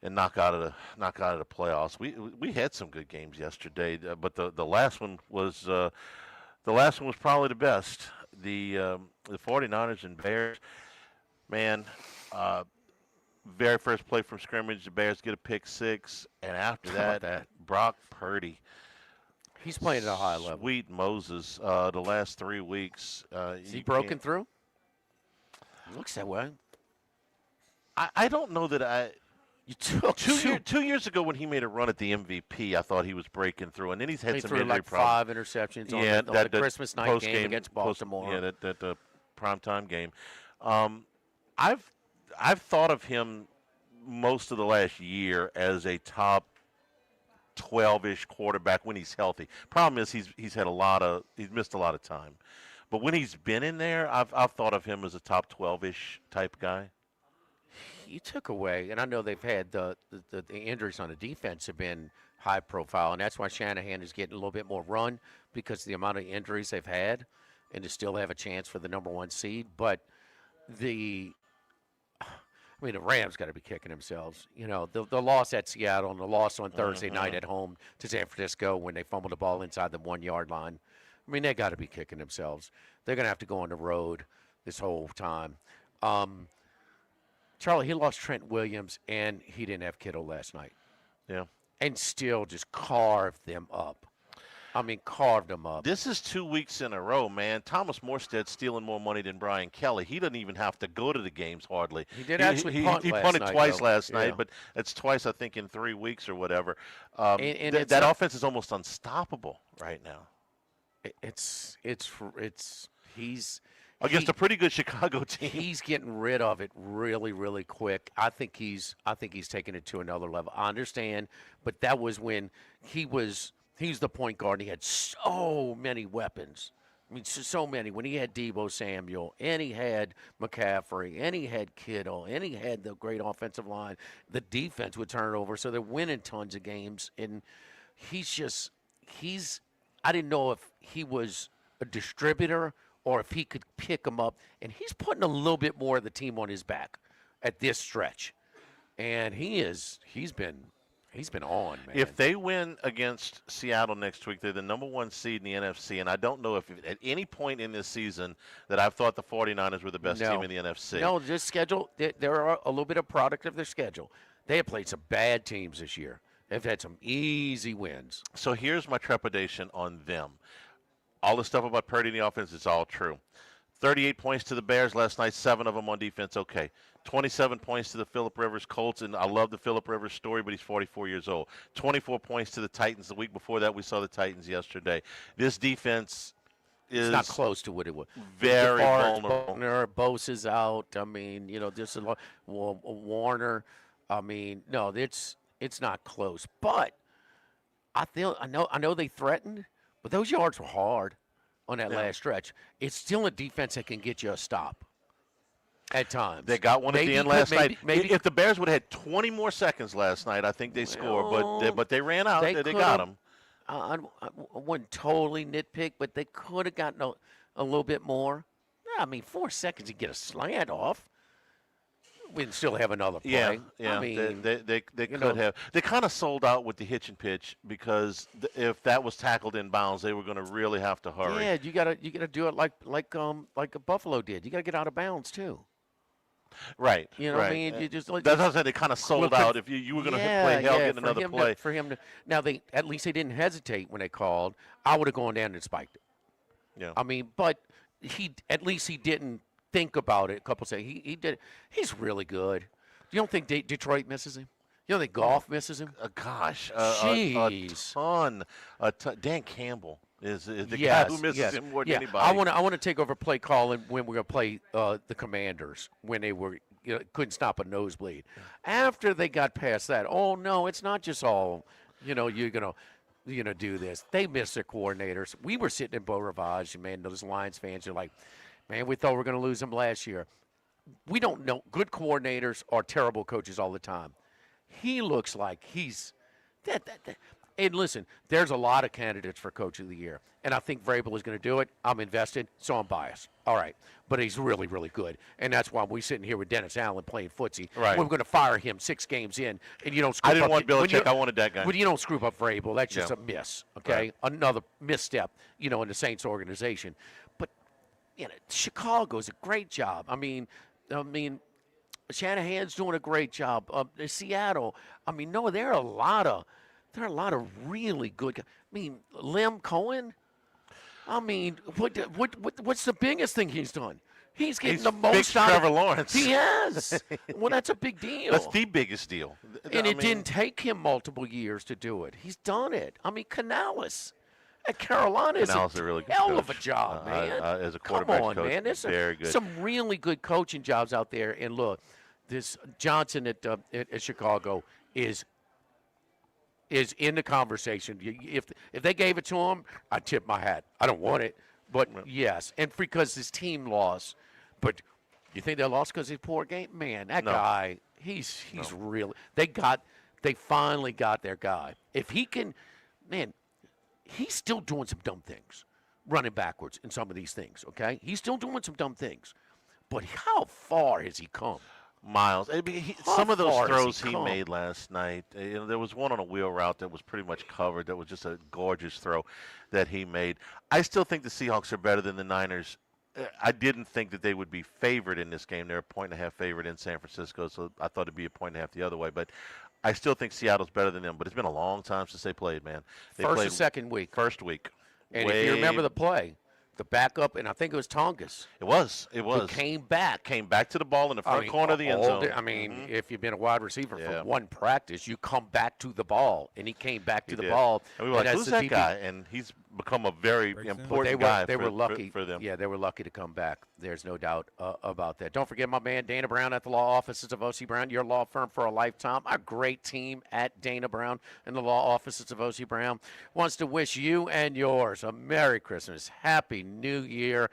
and knock out of the playoffs. We had some good games yesterday, but the last one was probably the best. The 49ers and Bears, man, very first play from scrimmage, the Bears get a pick six, and after that, Brock Purdy. He's playing at a high level. Sweet Moses, the last 3 weeks. Is he broken through? Looks that way. I don't know that I. You took 2 years ago when he made a run at the MVP, I thought he was breaking through, and then he's had some injury problems. 5 interceptions on the Christmas night game against Baltimore. That primetime game. I've thought of him most of the last year as a top 12-ish quarterback when he's healthy. Problem is he's missed a lot of time, but when he's been in there, I've thought of him as a top 12-ish type guy. You took away, and I know they've had the injuries on the defense have been high profile, and that's why Shanahan is getting a little bit more run because of the amount of injuries they've had, and to still have a chance for the number 1 seed. But the Rams got to be kicking themselves. You know, the loss at Seattle and the loss on Thursday night at home to San Francisco when they fumbled the ball inside the 1-yard line. I mean, they got to be kicking themselves. They're going to have to go on the road this whole time. Charlie, he lost Trent Williams, and he didn't have Kittle last night. Yeah. And still just carved them up. I mean, carved them up. This is 2 weeks in a row, man. Thomas Morstead's stealing more money than Brian Kelly. He doesn't even have to go to the games hardly. He did actually punt He last punted night, twice though. last night, Yeah. but it's twice, I think, in 3 weeks or whatever. And that offense is almost unstoppable right now. He's against a pretty good Chicago team. He's getting rid of it really, really quick. I think he's taking it to another level. I understand, but that was when he's the point guard. And he had so many weapons. I mean, so many. When he had Deebo Samuel, and he had McCaffrey, and he had Kittle, and he had the great offensive line, the defense would turn it over. So they're winning tons of games. And I didn't know if he was a distributor or if he could pick them up. And he's putting a little bit more of the team on his back at this stretch. And he's been on, man. If they win against Seattle next week, they're the number 1 seed in the NFC. And I don't know if at any point in this season that I've thought the 49ers were the best team in the NFC. No, this schedule, they're a little bit of product of their schedule. They have played some bad teams this year. They've had some easy wins. So here's my trepidation on them. All the stuff about Purdy in the offense is all true. 38 points to the Bears last night, 7 of them on defense. Okay. 27 points to the Phillip Rivers Colts, and I love the Phillip Rivers story, but he's 44 years old. 24 points to the Titans. The week before that, we saw the Titans yesterday. This defense is not close to what it was. Very vulnerable. Bosa's out. I mean, just a lot. Warner. I mean, no, it's not close. But I know they threatened, but those yards were hard on that last stretch. It's still a defense that can get you a stop at times. They got one at the end last night. If the Bears would have had 20 more seconds last night, I think they score. But they ran out. They got them. I wouldn't totally nitpick, but they could have gotten a little bit more. I mean, 4 seconds to get a slant off. We'd still have another play. Yeah. I mean, they could have. They kind of sold out with the hitch and pitch because if that was tackled in bounds, they were going to really have to hurry. yeah, you gotta do it like a Buffalo did. You gotta get out of bounds too. Right. You know what I right. mean? You just like That's what I said. They kind of sold out. If you were going to play hell, get another play. For him to now at least they didn't hesitate when they called. I would have gone down and spiked it. Yeah. I mean, but at least he didn't think about it a couple seconds. He did. He's really good. You don't think Detroit misses him? You don't think Goff misses him? Gosh, Jeez. a ton. Dan Campbell is the Yes, guy who misses yes. him more than Yeah, anybody. I want to take over play calling when we're going to play the Commanders when they were couldn't stop a nosebleed. After they got past that, oh no, it's not just all you're gonna do this. They missed their coordinators. We were sitting in Beau Rivage, and man, those Lions fans are like, man, we thought we were going to lose them last year. We don't know. Good coordinators are terrible coaches all the time. He looks like he's that. And listen, there's a lot of candidates for Coach of the Year, and I think Vrabel is going to do it. I'm invested, so I'm biased. All right, but he's really, really good, and that's why we're sitting here with Dennis Allen playing footsie. Right. We're going to fire him 6 games in, and you don't screw up. I didn't want Belichick. I wanted that guy. When you don't screw up Vrabel, that's just Yeah. a miss, okay? Right. Another misstep, in the Saints organization. But, Chicago's a great job. I mean, Shanahan's doing a great job. Seattle, there are a lot of really good guys. I mean, Lim Cohen. I mean, what's the biggest thing he's done? He's getting the most fixed out Trevor of Lawrence. He has. Well, that's a big deal. That's the biggest deal. And it didn't take him multiple years to do it. He's done it. I mean, Canales at Carolina is Canales is a really good hell coach. of a job, man. As a Come quarterback on, coach, man. There's very good. some really good coaching jobs out there. And look, this Johnson at Chicago is in the conversation. If they gave it to him, I'd tip my hat. I don't want it, but yes. And because his team lost. But you think they lost because of a poor game? Man, that guy, he's really – they finally got their guy. If he can – man, he's still doing some dumb things, running backwards in some of these things, okay? He's still doing some dumb things. But how far has he come? Miles. Some of those far has throws he he come? made last night, there was one on a wheel route that was pretty much covered. That was just a gorgeous throw that he made. I still think the Seahawks are better than the Niners. I didn't think that they would be favored in this game. They're a 1.5 favorite in San Francisco, so I thought it'd be a 1.5 the other way. But I still think Seattle's better than them. But it's been a long time since they played, man. They First played or second week. First week. And if you remember the play, the backup, and I think it was Tongas. It was. Who came back. Came back to the ball in the front corner of the end zone. If you've been a wide receiver for one practice, you come back to the ball, and he came back to the did. ball. And we were like, as who's the that DB guy? And he's become a very important guy they were lucky. for them. Yeah, they were lucky to come back. There's no doubt about that. Don't forget my man Dana Brown at the law offices of O.C. Brown, your law firm for a lifetime. A great team at Dana Brown and the law offices of O.C. Brown wants to wish you and yours a Merry Christmas, Happy New Year.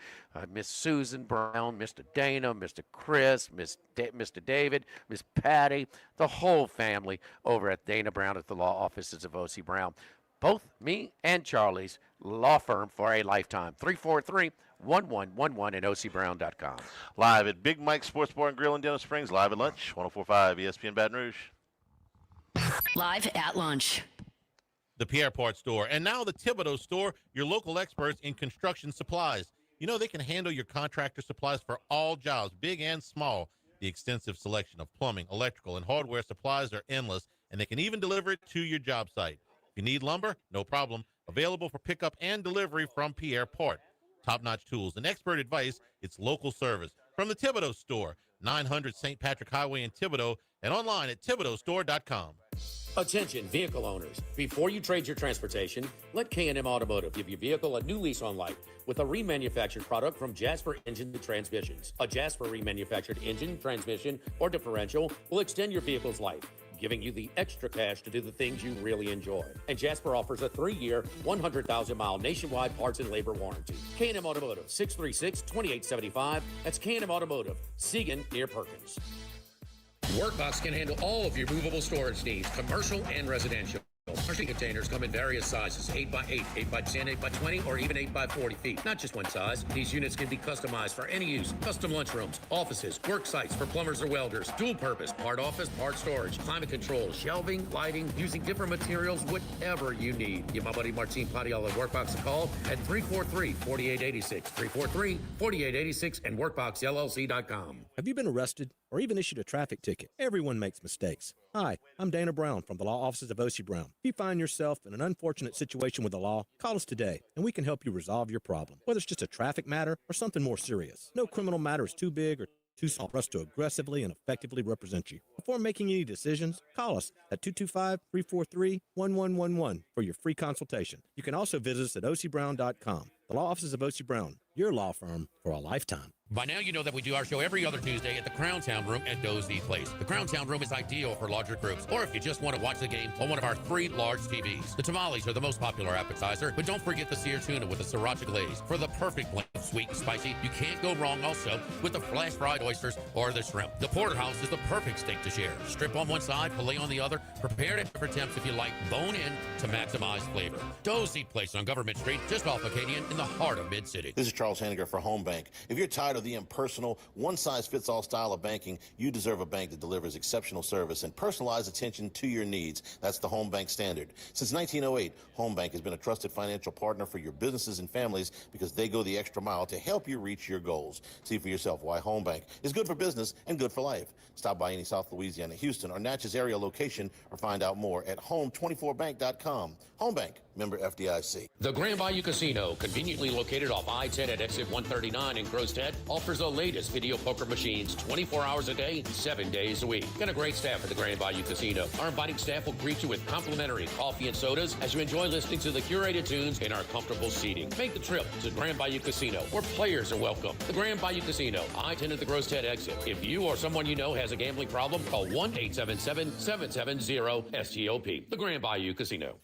Miss Susan Brown, Mr. Dana, Mr. Chris, Mr. David, Miss Patty, the whole family over at Dana Brown at the law offices of O.C. Brown. Both me and Charlie's law firm for a lifetime. 343-1111 at ocbrown.com. Live at Big Mike Sports Bar and Grill in Dennis Springs. Live at lunch, 104.5 ESPN Baton Rouge. Live at lunch. The Pierre Part Store, and now the Thibodeau Store, your local experts in construction supplies. They can handle your contractor supplies for all jobs, big and small. The extensive selection of plumbing, electrical, and hardware supplies are endless, and they can even deliver it to your job site. If you need lumber, no problem. Available for pickup and delivery from Pierre Part. Top-notch tools and expert advice, it's local service. From the Thibodeau Store, 900 St. Patrick Highway in Thibodeau, and online at ThibodeauStore.com. Attention vehicle owners. Before you trade your transportation, let K&M Automotive give your vehicle a new lease on life with a remanufactured product from Jasper Engine Transmissions. A Jasper remanufactured engine, transmission, or differential will extend your vehicle's life, giving you the extra cash to do the things you really enjoy. And Jasper offers a 3-year, 100,000-mile nationwide parts and labor warranty. K&M Automotive, 636-2875. That's K&M Automotive, Siegen near Perkins. Workbox can handle all of your movable storage needs, commercial and residential. Our shipping containers come in various sizes, 8x8, 8x10, 8x20, or even 8x40 feet. Not just one size. These units can be customized for any use. Custom lunchrooms, offices, work sites for plumbers or welders, dual purpose, part office, part storage, climate control, shelving, lighting, using different materials, whatever you need. Give my buddy Martin Patial at Workbox a call at 343-4886, 343-4886, and workboxllc.com. Have you been arrested or even issued a traffic ticket? Everyone makes mistakes. Hi, I'm Dana Brown from the law offices of O.C. Brown. If you find yourself in an unfortunate situation with the law, call us today and we can help you resolve your problem, whether it's just a traffic matter or something more serious. No criminal matter is too big or too small for us to aggressively and effectively represent you. Before making any decisions, call us at 225-343-1111 for your free consultation. You can also visit us at ocbrown.com. The law offices of O.C. Brown, your law firm for a lifetime. By now, you know that we do our show every other Tuesday at the Crowntown Room at Dozy Place. The Crowntown Room is ideal for larger groups, or if you just want to watch the game on one of our 3 large TVs. The tamales are the most popular appetizer, but don't forget the seared tuna with the sriracha glaze. For the perfect blend of sweet and spicy, you can't go wrong also with the flash fried oysters or the shrimp. The porterhouse is the perfect steak to share. Strip on one side, filet on the other, prepared at different temps if you like, bone in to maximize flavor. Dozy Place on Government Street, just off Acadian in the heart of Mid-City. This is Charles Hanniger for Home Bank. If you're tired of the impersonal, one-size-fits-all style of banking, you deserve a bank that delivers exceptional service and personalized attention to your needs. That's the Home Bank standard. Since 1908, Home Bank has been a trusted financial partner for your businesses and families because they go the extra mile to help you reach your goals. See for yourself why Home Bank is good for business and good for life. Stop by any South Louisiana, Houston, or Natchez area location or find out more at home24bank.com. Home Bank, member FDIC. The Grand Bayou Casino, conveniently located off I-10 at exit 139 in Grostead, offers the latest video poker machines 24 hours a day, 7 days a week. Got a great staff at the Grand Bayou Casino. Our inviting staff will greet you with complimentary coffee and sodas as you enjoy listening to the curated tunes in our comfortable seating. Make the trip to Grand Bayou Casino, where players are welcome. The Grand Bayou Casino, I-10 at the Grostead exit. If you or someone you know has a gambling problem, call 1-877-770-STOP. The Grand Bayou Casino.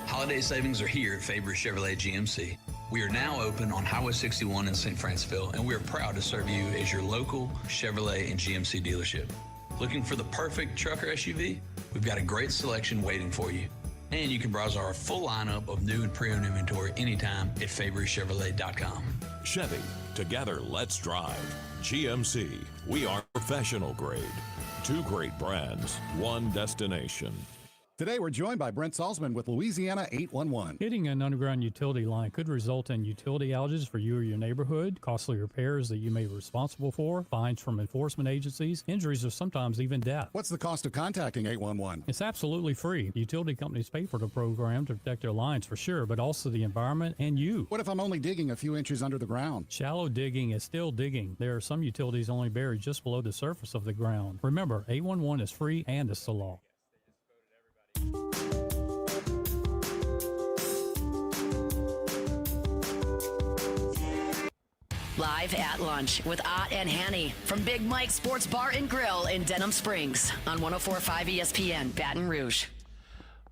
Holiday savings are here at Favor Chevrolet GMC. We are now open on Highway 61 in St. Franceville, and we are proud to serve you as your local Chevrolet and GMC dealership. Looking for the perfect truck or SUV? We've got a great selection waiting for you. And you can browse our full lineup of new and pre-owned inventory anytime at favorchevrolet.com. Chevy, together let's drive. GMC, we are professional grade. 2 great brands, 1 destination. Today, we're joined by Brent Salzman with Louisiana 811. Hitting an underground utility line could result in utility outages for you or your neighborhood, costly repairs that you may be responsible for, fines from enforcement agencies, injuries, or sometimes even death. What's the cost of contacting 811? It's absolutely free. Utility companies pay for the program to protect their lines for sure, but also the environment and you. What if I'm only digging a few inches under the ground? Shallow digging is still digging. There are some utilities only buried just below the surface of the ground. Remember, 811 is free and it's the law. Live at lunch with Ott and Hanny from Big Mike's Sports Bar and Grill in Denham Springs on 104.5 ESPN, Baton Rouge.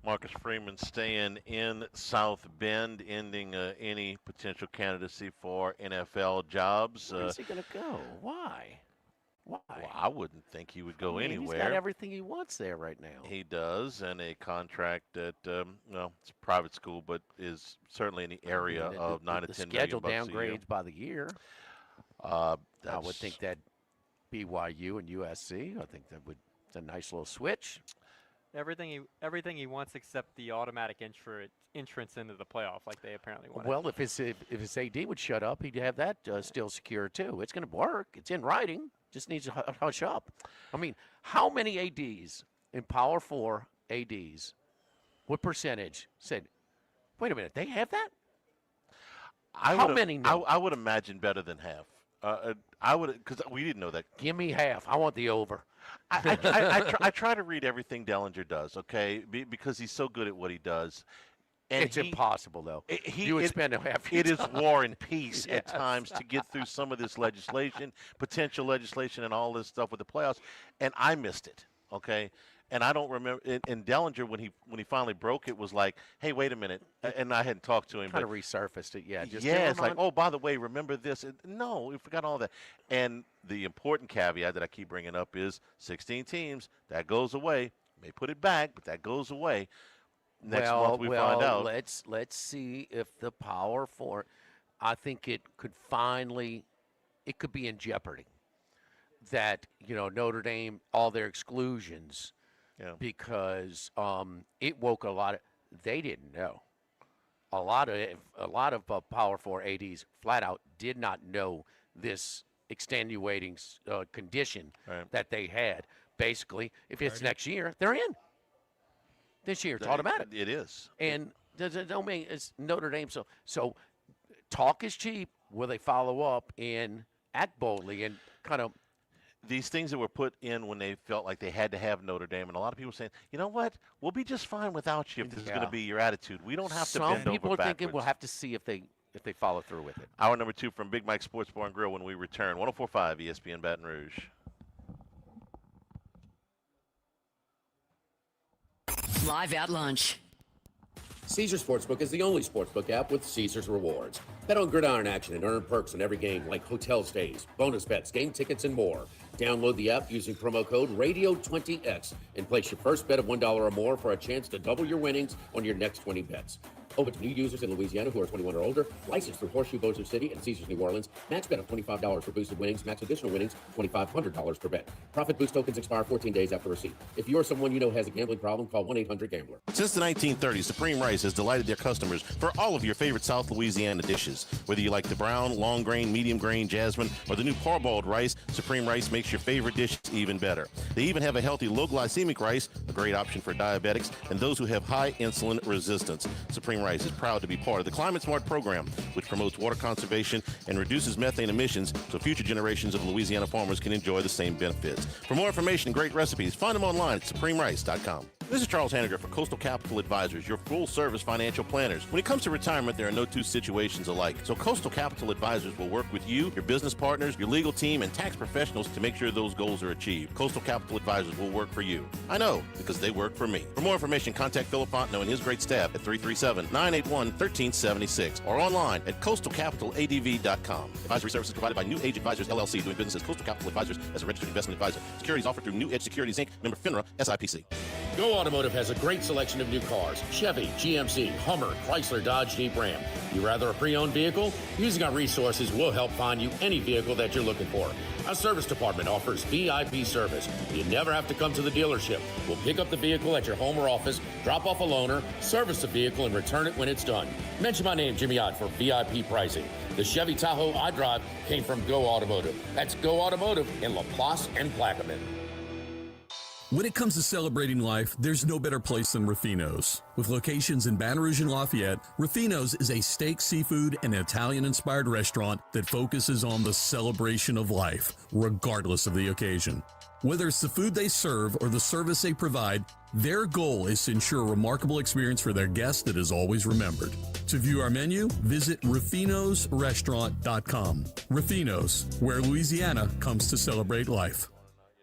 Marcus Freeman staying in South Bend, ending any potential candidacy for NFL jobs. Where's he going to go? Why? Why? Well, I wouldn't think he would go anywhere. He's got everything he wants there right now. He does, and a contract at, well, it's a private school, but is certainly in the area of $9 to $10 million schedule downgrades by the year. I would think that BYU and USC, I think that would, it's a nice little switch. Everything he wants except the automatic entrance into the playoff, like they apparently want. Well, if his AD would shut up, he'd have that still secure too. It's going to work. It's in writing. Just needs to hush up. I mean, how many ADs in Power 4 ADs, what percentage said, wait a minute, they have that? How many know? I would imagine better than half. I would, because we didn't know that. Give me half. I want the over. I try to read everything Dellinger does, okay, because he's so good at what he does. And it's impossible, though. You would spend a half your It is time. war and peace at Yes. times to get through some of this legislation, potential legislation, and all this stuff with the playoffs. And I missed it, okay? And I don't remember. And Dellinger, when he finally broke it, was like, "Hey, wait a minute." And I hadn't talked to him. Kind of resurfaced it, yeah. Just yeah, it's like, oh, by the way, remember this? No, we forgot all that. And the important caveat that I keep bringing up is 16 teams. That goes away. May put it back, but that goes away. next month we find out. Let's see if the Power Four. I think it could be in jeopardy. That Notre Dame, all their exclusions, because it woke a lot of. They didn't know. A lot of Power Four ADs flat out did not know this extenuating condition that they had. Basically, if it's next year, they're in. This year, it's automatic. It is. And don't mean it's Notre Dame. So talk is cheap. Will they follow up and act boldly and kind of these things that were put in when they felt like they had to have Notre Dame, and a lot of people saying, you know what, we'll be just fine without you if this is going to be your attitude. We don't have to bend over backwards. Some people are thinking we'll have to see if they follow through with it. Hour number 2 from Big Mike Sports Bar and Grill when we return. 104.5 ESPN Baton Rouge. Live at lunch. Caesars Sportsbook is the only sportsbook app with Caesars rewards. Bet on gridiron action and earn perks in every game like hotel stays, bonus bets, game tickets, and more. Download the app using promo code RADIO20X and place your first bet of $1 or more for a chance to double your winnings on your next 20 bets. Open to new users in Louisiana who are 21 or older. Licensed through Horseshoe Bossier City and Caesars New Orleans. Max bet of $25 for boosted winnings. Max additional winnings, $2,500 per bet. Profit boost tokens expire 14 days after receipt. If you or someone you know has a gambling problem, call 1-800-GAMBLER. Since the 1930s, Supreme Rice has delighted their customers for all of your favorite South Louisiana dishes. Whether you like the brown, long grain, medium grain, jasmine, or the new parboiled rice, Supreme Rice makes your favorite dishes even better. They even have a healthy low glycemic rice, a great option for diabetics and those who have high insulin resistance. Supreme Rice is proud to be part of the Climate Smart program, which promotes water conservation and reduces methane emissions so future generations of Louisiana farmers can enjoy the same benefits. For more information and great recipes, find them online at supremerice.com. This is Charles Hanniger for Coastal Capital Advisors, your full-service financial planners. When it comes to retirement, there are no two situations alike. So Coastal Capital Advisors will work with you, your business partners, your legal team, and tax professionals to make sure those goals are achieved. Coastal Capital Advisors will work for you. I know, because they work for me. For more information, contact Philip Fontenot and his great staff at 337-981-1376 or online at coastalcapitaladv.com. Advisory services provided by New Age Advisors, LLC, doing business as Coastal Capital Advisors as a registered investment advisor. Securities offered through New Edge Securities, Inc., member FINRA, SIPC. Go Automotive has a great selection of new cars. Chevy, GMC, Hummer, Chrysler, Dodge, Jeep, Ram. You rather a pre-owned vehicle? Using our resources, we'll help find you any vehicle that you're looking for. Our service department offers VIP service. You never have to come to the dealership. We'll pick up the vehicle at your home or office, drop off a loaner, service the vehicle, and return it when it's done. Mention my name, Jimmy Ott, for VIP pricing. The Chevy Tahoe I drive came from Go Automotive. That's Go Automotive in LaPlace and Plaquemine. When it comes to celebrating life, there's no better place than Ruffino's. With locations in Baton Rouge and Lafayette, Ruffino's is a steak, seafood, and Italian-inspired restaurant that focuses on the celebration of life, regardless of the occasion. Whether it's the food they serve or the service they provide, their goal is to ensure a remarkable experience for their guests that is always remembered. To view our menu, visit ruffinosrestaurant.com. Ruffino's, where Louisiana comes to celebrate life.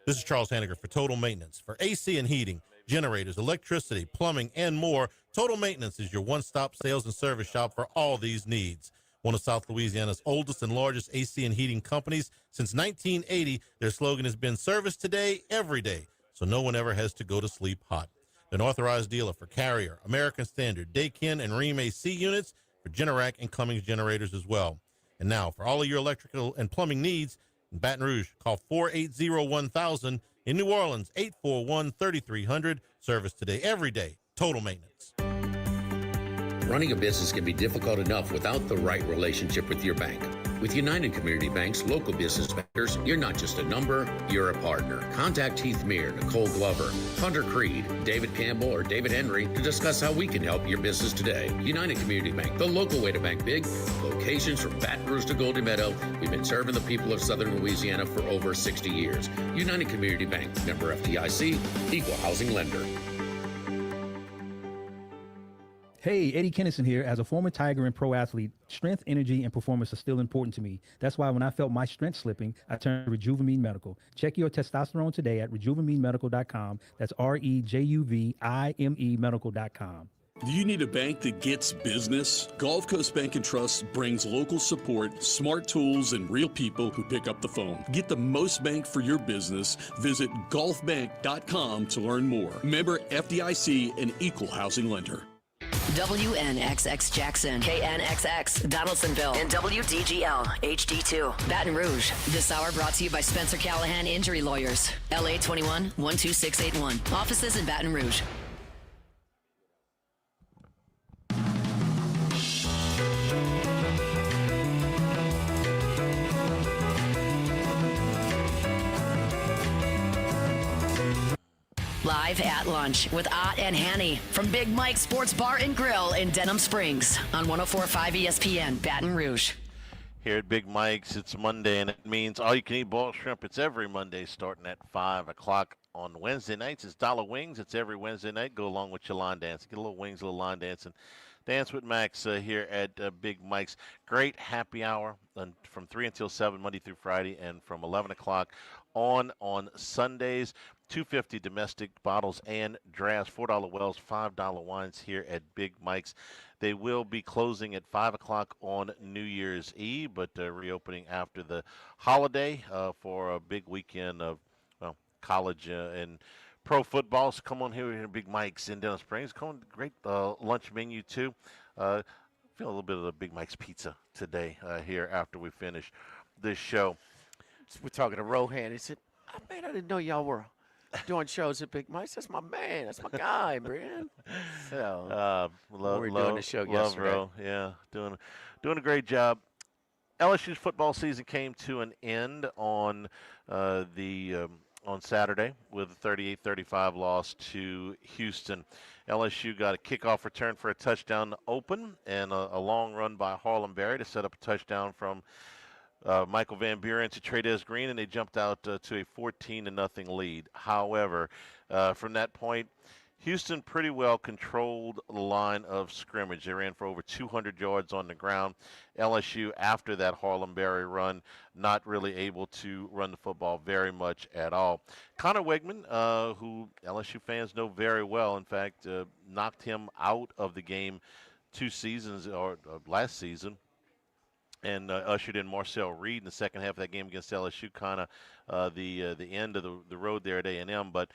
This is Charles Hanniger for Total Maintenance. For AC and heating, generators, electricity, plumbing, and more, Total Maintenance is your one-stop sales and service shop for all these needs. One of South Louisiana's oldest and largest AC and heating companies. Since 1980, their slogan has been service today, every day, so no one ever has to go to sleep hot. They're an authorized dealer for Carrier, American Standard, Daikin, and Rheem AC units, for Generac and Cummins generators as well. And now, for all of your electrical and plumbing needs, in Baton Rouge, call 480-1000. In New Orleans, 841-3300. Service today, every day. Total Maintenance. Running a business can be difficult enough without the right relationship with your bank. With United Community Bank's local business bankers, you're not just a number, you're a partner. Contact Heath Meir, Nicole Glover, Hunter Creed, David Campbell, or David Henry to discuss how we can help your business today. United Community Bank, the local way to bank big. Locations from Baton Rouge to Golden Meadow. We've been serving the people of Southern Louisiana for over 60 years. United Community Bank, member FDIC, equal housing lender. Hey, Eddie Kennison here. As a former Tiger and pro athlete, strength, energy, and performance are still important to me. That's why when I felt my strength slipping, I turned to Rejuvamine Medical. Check your testosterone today at rejuvenaminemedical.com. That's REJUVIME medical.com. Do you need a bank that gets business? Gulf Coast Bank and Trust brings local support, smart tools, and real people who pick up the phone. Get the most bank for your business. Visit gulfbank.com to learn more. Member FDIC, an equal housing lender. WNXX Jackson, KNXX Donaldsonville, and WDGL HD2 Baton Rouge. This hour brought to you by Spencer Callahan Injury Lawyers. LA 21 12681. Offices in Baton Rouge. Live at lunch with Ott and Hanny from Big Mike's Sports Bar and Grill in Denham Springs on 104.5 ESPN, Baton Rouge. Here at Big Mike's, it's Monday, and it means all you can eat boiled shrimp. It's every Monday starting at 5 o'clock. On Wednesday nights, it's Dollar Wings. It's every Wednesday night. Go along with your line dance. Get a little wings, a little line dance, and dance with Max here at Big Mike's. Great happy hour from 3 until 7, Monday through Friday, and from 11 o'clock on Sundays. $2.50 domestic bottles and drafts, $4 wells, $5 wines here at Big Mike's. They will be closing at 5 o'clock on New Year's Eve, but reopening after the holiday for a big weekend of college and pro football. So come on here at Big Mike's in Denham Springs. Come on, great lunch menu too. Feel a little bit of the Big Mike's pizza today here after we finish this show. We're talking to Rohan. He said, man, I didn't know y'all were doing shows at Big Mike's. That's my man. That's my guy, man. So, we're doing the show yesterday. Ro, yeah, doing a great job. LSU's football season came to an end on Saturday with a 38-35 loss to Houston. LSU got a kickoff return for a touchdown to open and a long run by Harlem Berry to set up a touchdown from Michael Van Buren to Trades Green, and they jumped out to a 14-0 lead. However, from that point, Houston pretty well controlled the line of scrimmage. They ran for over 200 yards on the ground. LSU, after that Harlem Berry run, not really able to run the football very much at all. Connor Wegman, who LSU fans know very well, in fact, knocked him out of the game 2 seasons or last season, and ushered in Marcel Reed in the second half of that game against LSU, kind of the end of the road there at A&M. But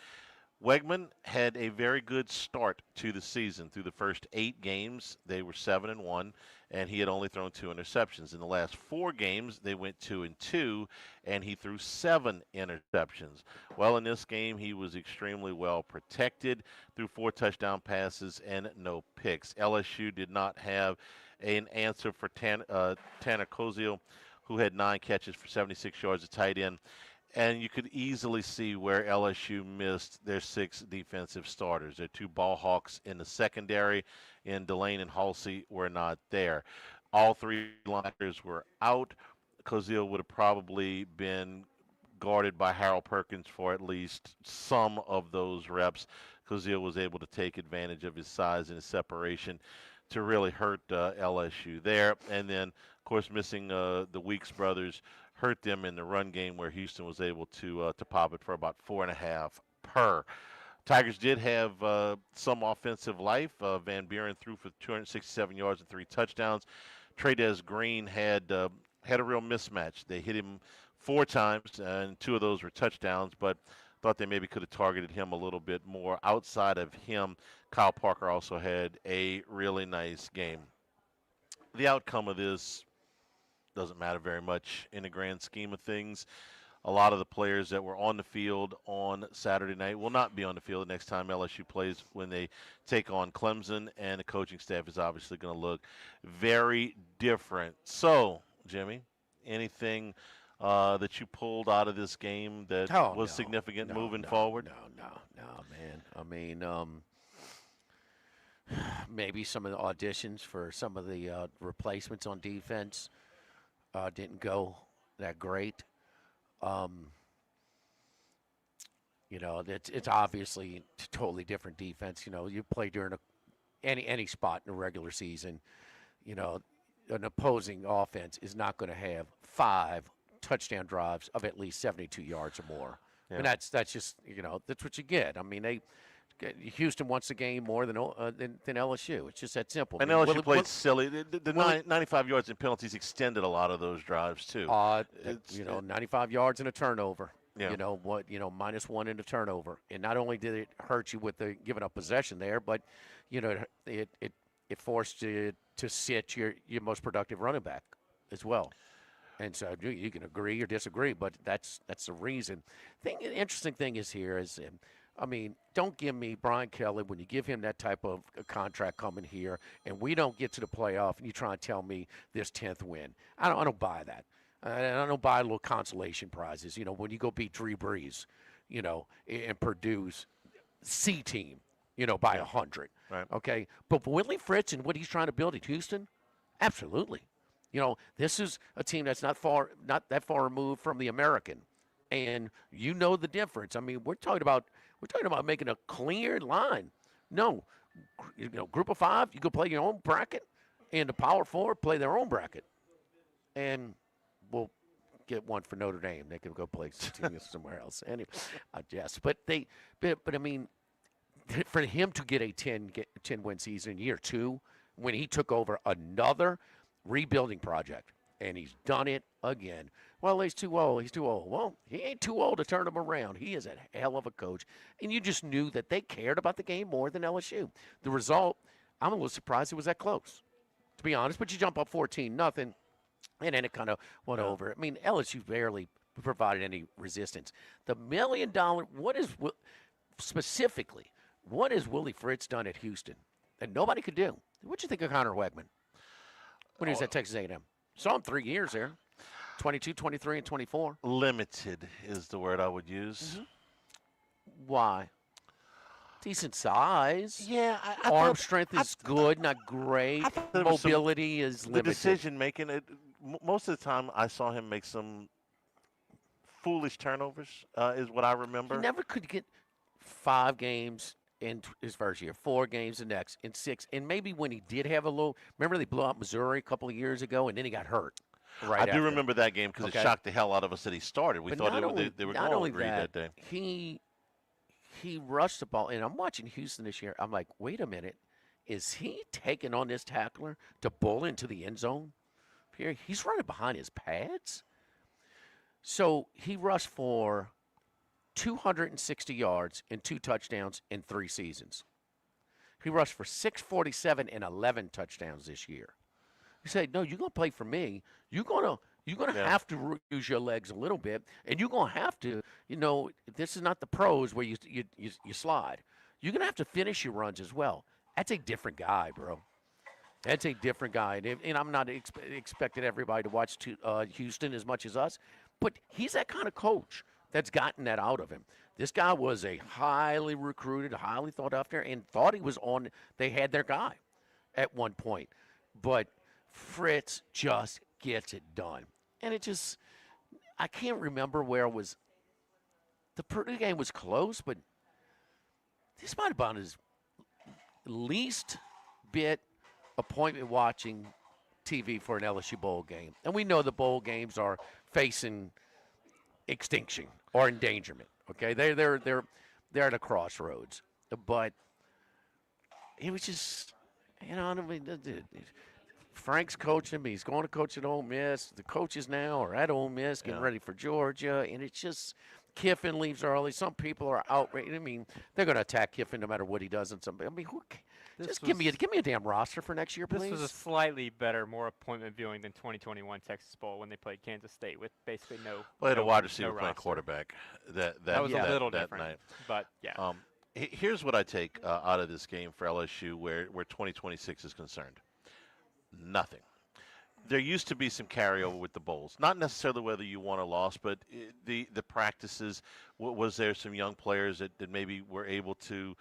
Wegman had a very good start to the season. Through the first 8 games, they were 7-1, and he had only thrown 2 interceptions. In the last 4 games, they went 2-2, and he threw 7 interceptions. Well, in this game, he was extremely well protected, threw 4 touchdown passes and no picks. LSU did not have an answer for Tanner Koziel, who had 9 catches for 76 yards, a tight end. And you could easily see where LSU missed their 6 defensive starters. Their 2 ball hawks in the secondary, in Delane and Halsey, were not there. All 3 linebackers were out. Koziel would have probably been guarded by Harold Perkins for at least some of those reps. Koziel was able to take advantage of his size and his separation to really hurt LSU there. And then, of course, missing the Weeks brothers hurt them in the run game, where Houston was able to pop it for about 4.5 per. Tigers did have some offensive life. Van Buren threw for 267 yards and 3 touchdowns. Trades Green had a real mismatch. They hit him 4 times, and 2 of those were touchdowns, but thought they maybe could have targeted him a little bit more. Outside of him, Kyle Parker also had a really nice game. The outcome of this doesn't matter very much in the grand scheme of things. A lot of the players that were on the field on Saturday night will not be on the field the next time LSU plays, when they take on Clemson, and the coaching staff is obviously going to look very different. So, Jimmy, anything that you pulled out of this game that was significant moving forward? No, man. I mean, maybe some of the auditions for some of the replacements on defense didn't go that great. It's obviously a totally different defense. You play during any spot in a regular season. An opposing offense is not going to have 5 touchdown drives of at least 72 yards or more. Yeah. And that's just that's what you get. I mean, Houston wants the game more than LSU. It's just that simple. And LSU played silly. The 95 yards and penalties extended a lot of those drives too. 95 yards and a turnover. Yeah. -1 in the turnover, and not only did it hurt you with the giving up possession there, but it forced you to sit your most productive running back as well. And so you can agree or disagree, but that's the reason. The interesting thing is here is. Don't give me Brian Kelly when you give him that type of contract coming here, and we don't get to the playoff, and you try and tell me this 10th win. I don't buy that. I don't buy little consolation prizes. When you go beat Drew Brees, and Purdue's C team, by 100. Right. Okay, but Willie Fritz and what he's trying to build at Houston, absolutely. This is a team that's not that far removed from the American, and the difference. We're talking about making a clear line. No, group of 5, you go play your own bracket, and the Power 4 play their own bracket, and we'll get one for Notre Dame. They can go play somewhere else. Anyway, I guess. But for him to get a 10-win season in year 2, when he took over another rebuilding project, and he's done it again. Well, he's too old. Well, he ain't too old to turn him around. He is a hell of a coach. And you just knew that they cared about the game more than LSU. The result, I'm a little surprised it was that close, to be honest. But you jump up 14-0, and then it kind of went over. LSU barely provided any resistance. The $1 million, what has Willie Fritz done at Houston that nobody could do? What'd you think of Connor Wegman when he was at Texas A&M? Saw him 3 years there. 22, 23, and 24. Limited is the word I would use. Mm-hmm. Why? Decent size. Yeah. Arm strength is good, not great. Mobility is limited. The decision making, most of the time I saw him make some foolish turnovers, is what I remember. He never could get 5 games in his first year, 4 games the next, in 6. And maybe when he did have remember they blew out Missouri a couple of years ago, and then he got hurt. I do remember that game because it shocked the hell out of us that he started. We thought they were going to Reed that day. He rushed the ball, and I'm watching Houston this year. I'm like, wait a minute. Is he taking on this tackler to bull into the end zone? Here, he's running behind his pads. So he rushed for 260 yards and 2 touchdowns in 3 seasons. He rushed for 647 and 11 touchdowns this year. You say, no, you're going to play for me. You're going to have to use your legs a little bit, and you're going to have to, this is not the pros where you slide. You're going to have to finish your runs as well. That's a different guy, bro. That's a different guy. And I'm not expecting everybody to watch Houston as much as us, but he's that kind of coach that's gotten that out of him. This guy was a highly recruited, highly thought after, and thought he was on. They had their guy at one point. But Fritz just gets it done. And I can't remember where it was. The Purdue game was close, but this might have been his least bit appointment watching TV for an LSU bowl game. And we know the bowl games are facing extinction or endangerment. Okay, they're at a crossroads. But it was just, Frank's coaching him. He's going to coach at Ole Miss. The coaches now are at Ole Miss getting ready for Georgia, and it's just Kiffin leaves early. Some people are outraged. They're going to attack Kiffin no matter what he does. Give me a damn roster for next year, please. This was a slightly better, more appointment viewing than 2021 Texas Bowl when they played Kansas State with basically no. Well, they had a wide receiver playing quarterback. That was a little that different. Night. But yeah. Here's what I take out of this game for LSU, where 2026 is concerned. Nothing. There used to be some carryover with the bowls, not necessarily whether you won or lost, but the practices. Was there some young players that maybe were able to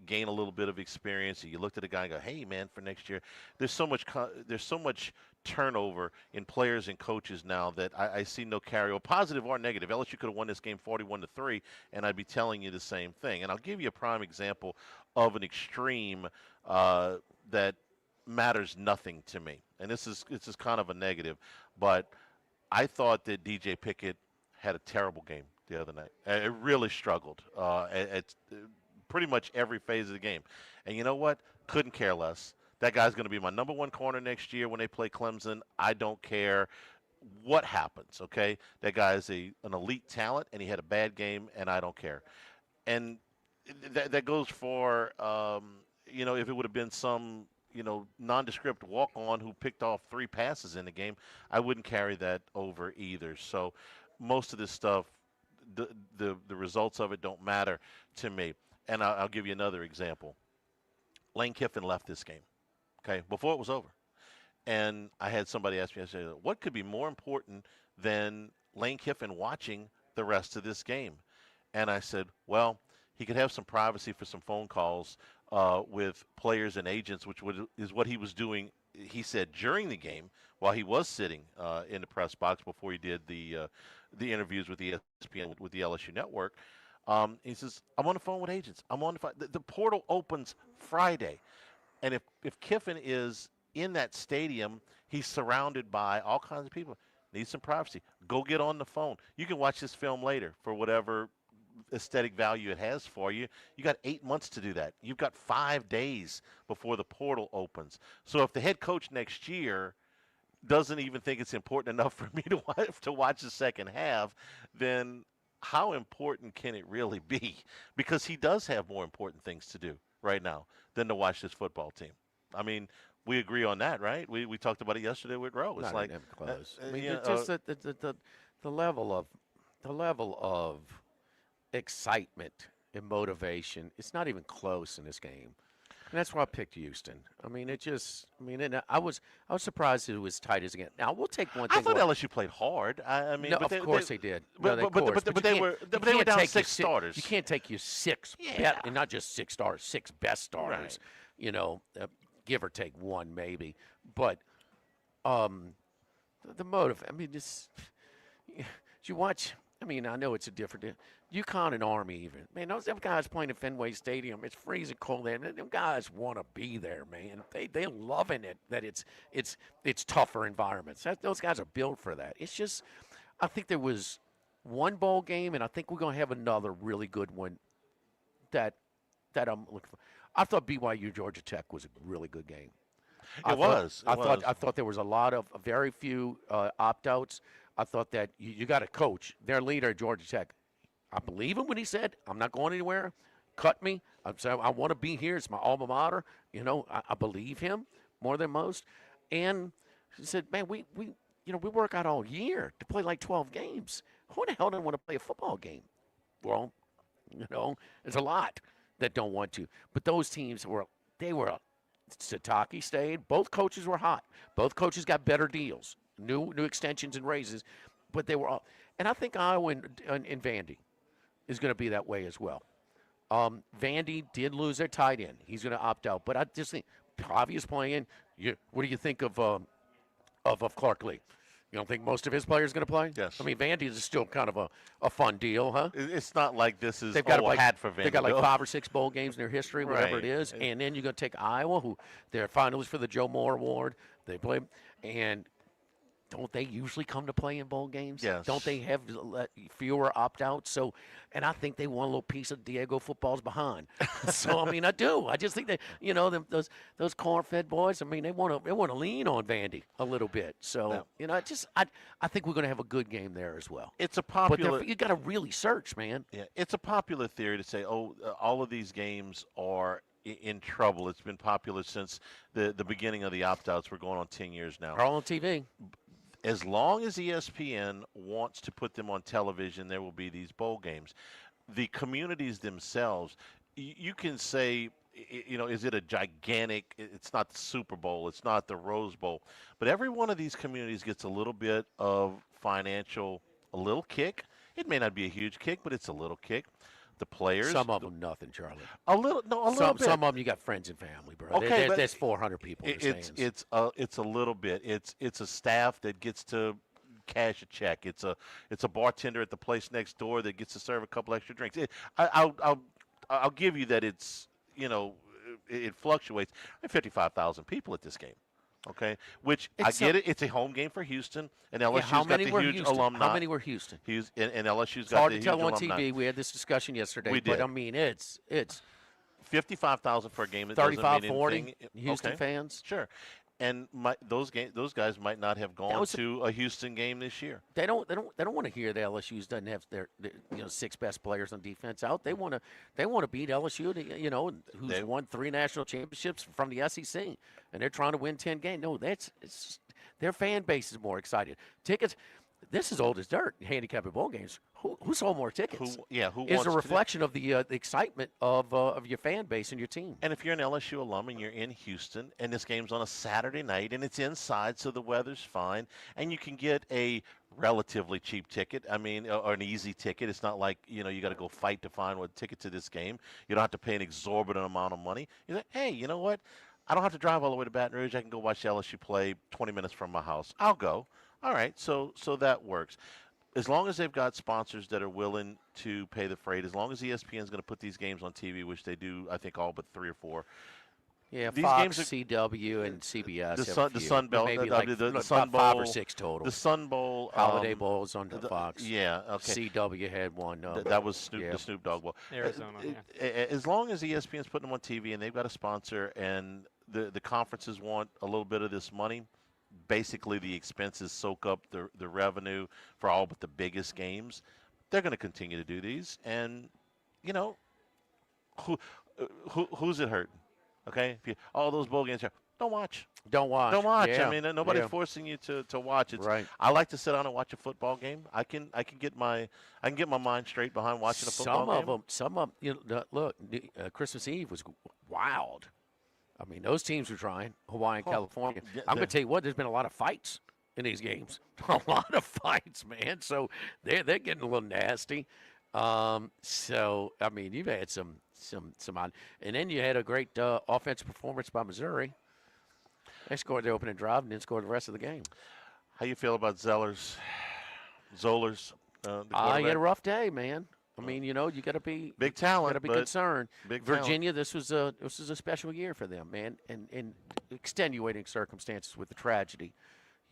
gain a little bit of experience? And you looked at a guy and go, "Hey, man, for next year." There's so much turnover in players and coaches now that I see no carryover, positive or negative. LSU could have won this game 41-3, and I'd be telling you the same thing. And I'll give you a prime example of an extreme that matters nothing to me, and this is kind of a negative, but I thought that DJ Pickett had a terrible game the other night. It really struggled. pretty much every phase of the game. And you know what? Couldn't care less. That guy's going to be my number one corner next year when they play Clemson. I don't care what happens, okay? That guy is an elite talent, and he had a bad game, and I don't care. And that goes for, if it would have been some, nondescript walk-on who picked off 3 passes in the game, I wouldn't carry that over either. So most of this stuff, the results of it don't matter to me. And I'll give you another example. Lane Kiffin left this game, okay, before it was over. And I had somebody ask me, I said, what could be more important than Lane Kiffin watching the rest of this game? And I said, well, he could have some privacy for some phone calls with players and agents, which is what he was doing, he said, during the game while he was sitting in the press box before he did the interviews with ESPN, with the LSU network. He says, I'm on the phone with agents. I'm on the phone. The portal opens Friday. And if Kiffin is in that stadium, he's surrounded by all kinds of people. Needs some privacy. Go get on the phone. You can watch this film later for whatever aesthetic value it has for you. You got 8 months to do that. You've got 5 days before the portal opens. So if the head coach next year doesn't even think it's important enough for me to watch the second half, then how important can it really be? Because he does have more important things to do right now than to watch this football team. I mean, we agree on that, right? We talked about it yesterday with Roe. It's Not like even close. I mean, you it's know, just the level of excitement and motivation. It's not even close in this game. And that's why I picked Houston. I mean, I was surprised it was as tight as again. Now we'll take one thing. I thought LSU played hard. I mean, no, but of course they did. But they were down 6 starters. You can't take your 6 and not just 6 starters, 6 best starters. Right. Give or take 1 maybe. But the motive. I mean, you watch. I mean, I know it's a different. UConn and Army even. Man, those guys playing at Fenway Stadium, it's freezing cold there. Them guys want to be there, man. They're loving it, that it's tougher environments. Those guys are built for that. It's just, I think there was one bowl game, and I think we're going to have another really good one that I'm looking for. I thought BYU Georgia Tech was a really good game. I thought there was a lot of very few opt-outs. I thought that you got a coach, their leader at Georgia Tech. I believe him when he said, I'm not going anywhere. Cut me. I'm saying I want to be here. It's my alma mater. I believe him more than most. And he said, man, we work out all year to play like 12 games. Who the hell doesn't want to play a football game? Well, there's a lot that don't want to. But those teams Sataki stayed. Both coaches were hot. Both coaches got better deals, new extensions and raises. But they were all. And I think Iowa and Vandy is going to be that way as well. Vandy did lose their tight end. He's going to opt out. But I just think Pavia's playing. What do you think of Clark Lee? You don't think most of his players going to play? Yes. I mean, Vandy is still kind of a fun deal, huh? It's not like this is they've got a hat for Vandy. They've got like 5 or 6 bowl games in their history, whatever Right. it is. And then you're going to take Iowa, who they're finalists for the Joe Moore Award. They play. And don't they usually come to play in bowl games? Yes. Don't they have fewer opt-outs? So, and I think they want a little piece of Diego football's behind. So, I mean, I do. I just think that those corn-fed boys. I mean, they want to lean on Vandy a little bit. So, I think we're going to have a good game there as well. It's a popular. But you got to really search, man. Yeah, it's a popular theory to say, all of these games are in trouble. It's been popular since the beginning of the opt-outs. We're going on 10 years now. They're all on TV. As long as ESPN wants to put them on television, there will be these bowl games. The communities themselves, you can say, is it a gigantic, it's not the Super Bowl, it's not the Rose Bowl, but every one of these communities gets a little bit of a little kick. It may not be a huge kick, but it's a little kick. The players. Some of them nothing, Charlie. A little bit. Some of them you got friends and family, bro. Okay, there's 400 people in the stands. It's a little bit. It's a staff that gets to cash a check. It's a bartender at the place next door that gets to serve a couple extra drinks. I'll give you that. It's it fluctuates. 55,000 people at this game. Okay, which I get it. It's a home game for Houston, and LSU's got the huge alumni. How many were Houston? And LSU's It's got hard the to huge tell on alumni. TV. We had this discussion yesterday. We did. But I mean, it's 55,000 for a game that doesn't 35, mean 40 anything. Houston Okay. fans. Sure. And those guys might not have gone to a Houston game this year. They don't want to hear that LSU doesn't have their 6 best players on defense out. They want to beat LSU, who's won 3 national championships from the SEC, and they're trying to win 10 games. No, their fan base is more excited. Tickets. This is old as dirt. Handicapped bowl games. Who sold more tickets? Who is wants a reflection of the excitement of your fan base and your team. And if you're an LSU alum and you're in Houston and this game's on a Saturday night and it's inside, so the weather's fine, and you can get a relatively cheap ticket. I mean, or an easy ticket. It's not like you got to go fight to find a ticket to this game. You don't have to pay an exorbitant amount of money. You're like, hey, you know what? I don't have to drive all the way to Baton Rouge. I can go watch LSU play 20 minutes from my house. I'll go. All right, so that works. As long as they've got sponsors that are willing to pay the freight, as long as ESPN is going to put these games on TV, which they do, I think all but 3 or 4. Yeah, these Fox, games are, CW, and CBS. The Sun Belt, maybe the Sun Bowl, 5 or 6 total. The Sun Bowl, Holiday Bowls on Fox. Yeah, okay. CW had one. That was the Snoop Dogg Bowl. Arizona. As long as ESPN's putting them on TV and they've got a sponsor and the conferences want a little bit of this money. Basically, the expenses soak up the revenue for all but the biggest games. They're going to continue to do these, and who's it hurting? Okay, if all those bowl games, don't watch. Don't watch. Yeah. I mean, nobody's forcing you to watch. It's right. I like to sit down and watch a football game. I can get my mind straight behind watching a football game. Some of them. Look, Christmas Eve was wild. I mean, those teams were trying. Hawaii and California. I'm going to tell you what. There's been a lot of fights in these games. A lot of fights, man. So they're getting a little nasty. So I mean, you've had some odd, and then you had a great offensive performance by Missouri. They scored the opening drive and then scored the rest of the game. How you feel about Zollers? He had a rough day, man. I mean, you got to be big talent. Got to be concerned. Virginia, talent. This was a special year for them, man, and extenuating circumstances with the tragedy.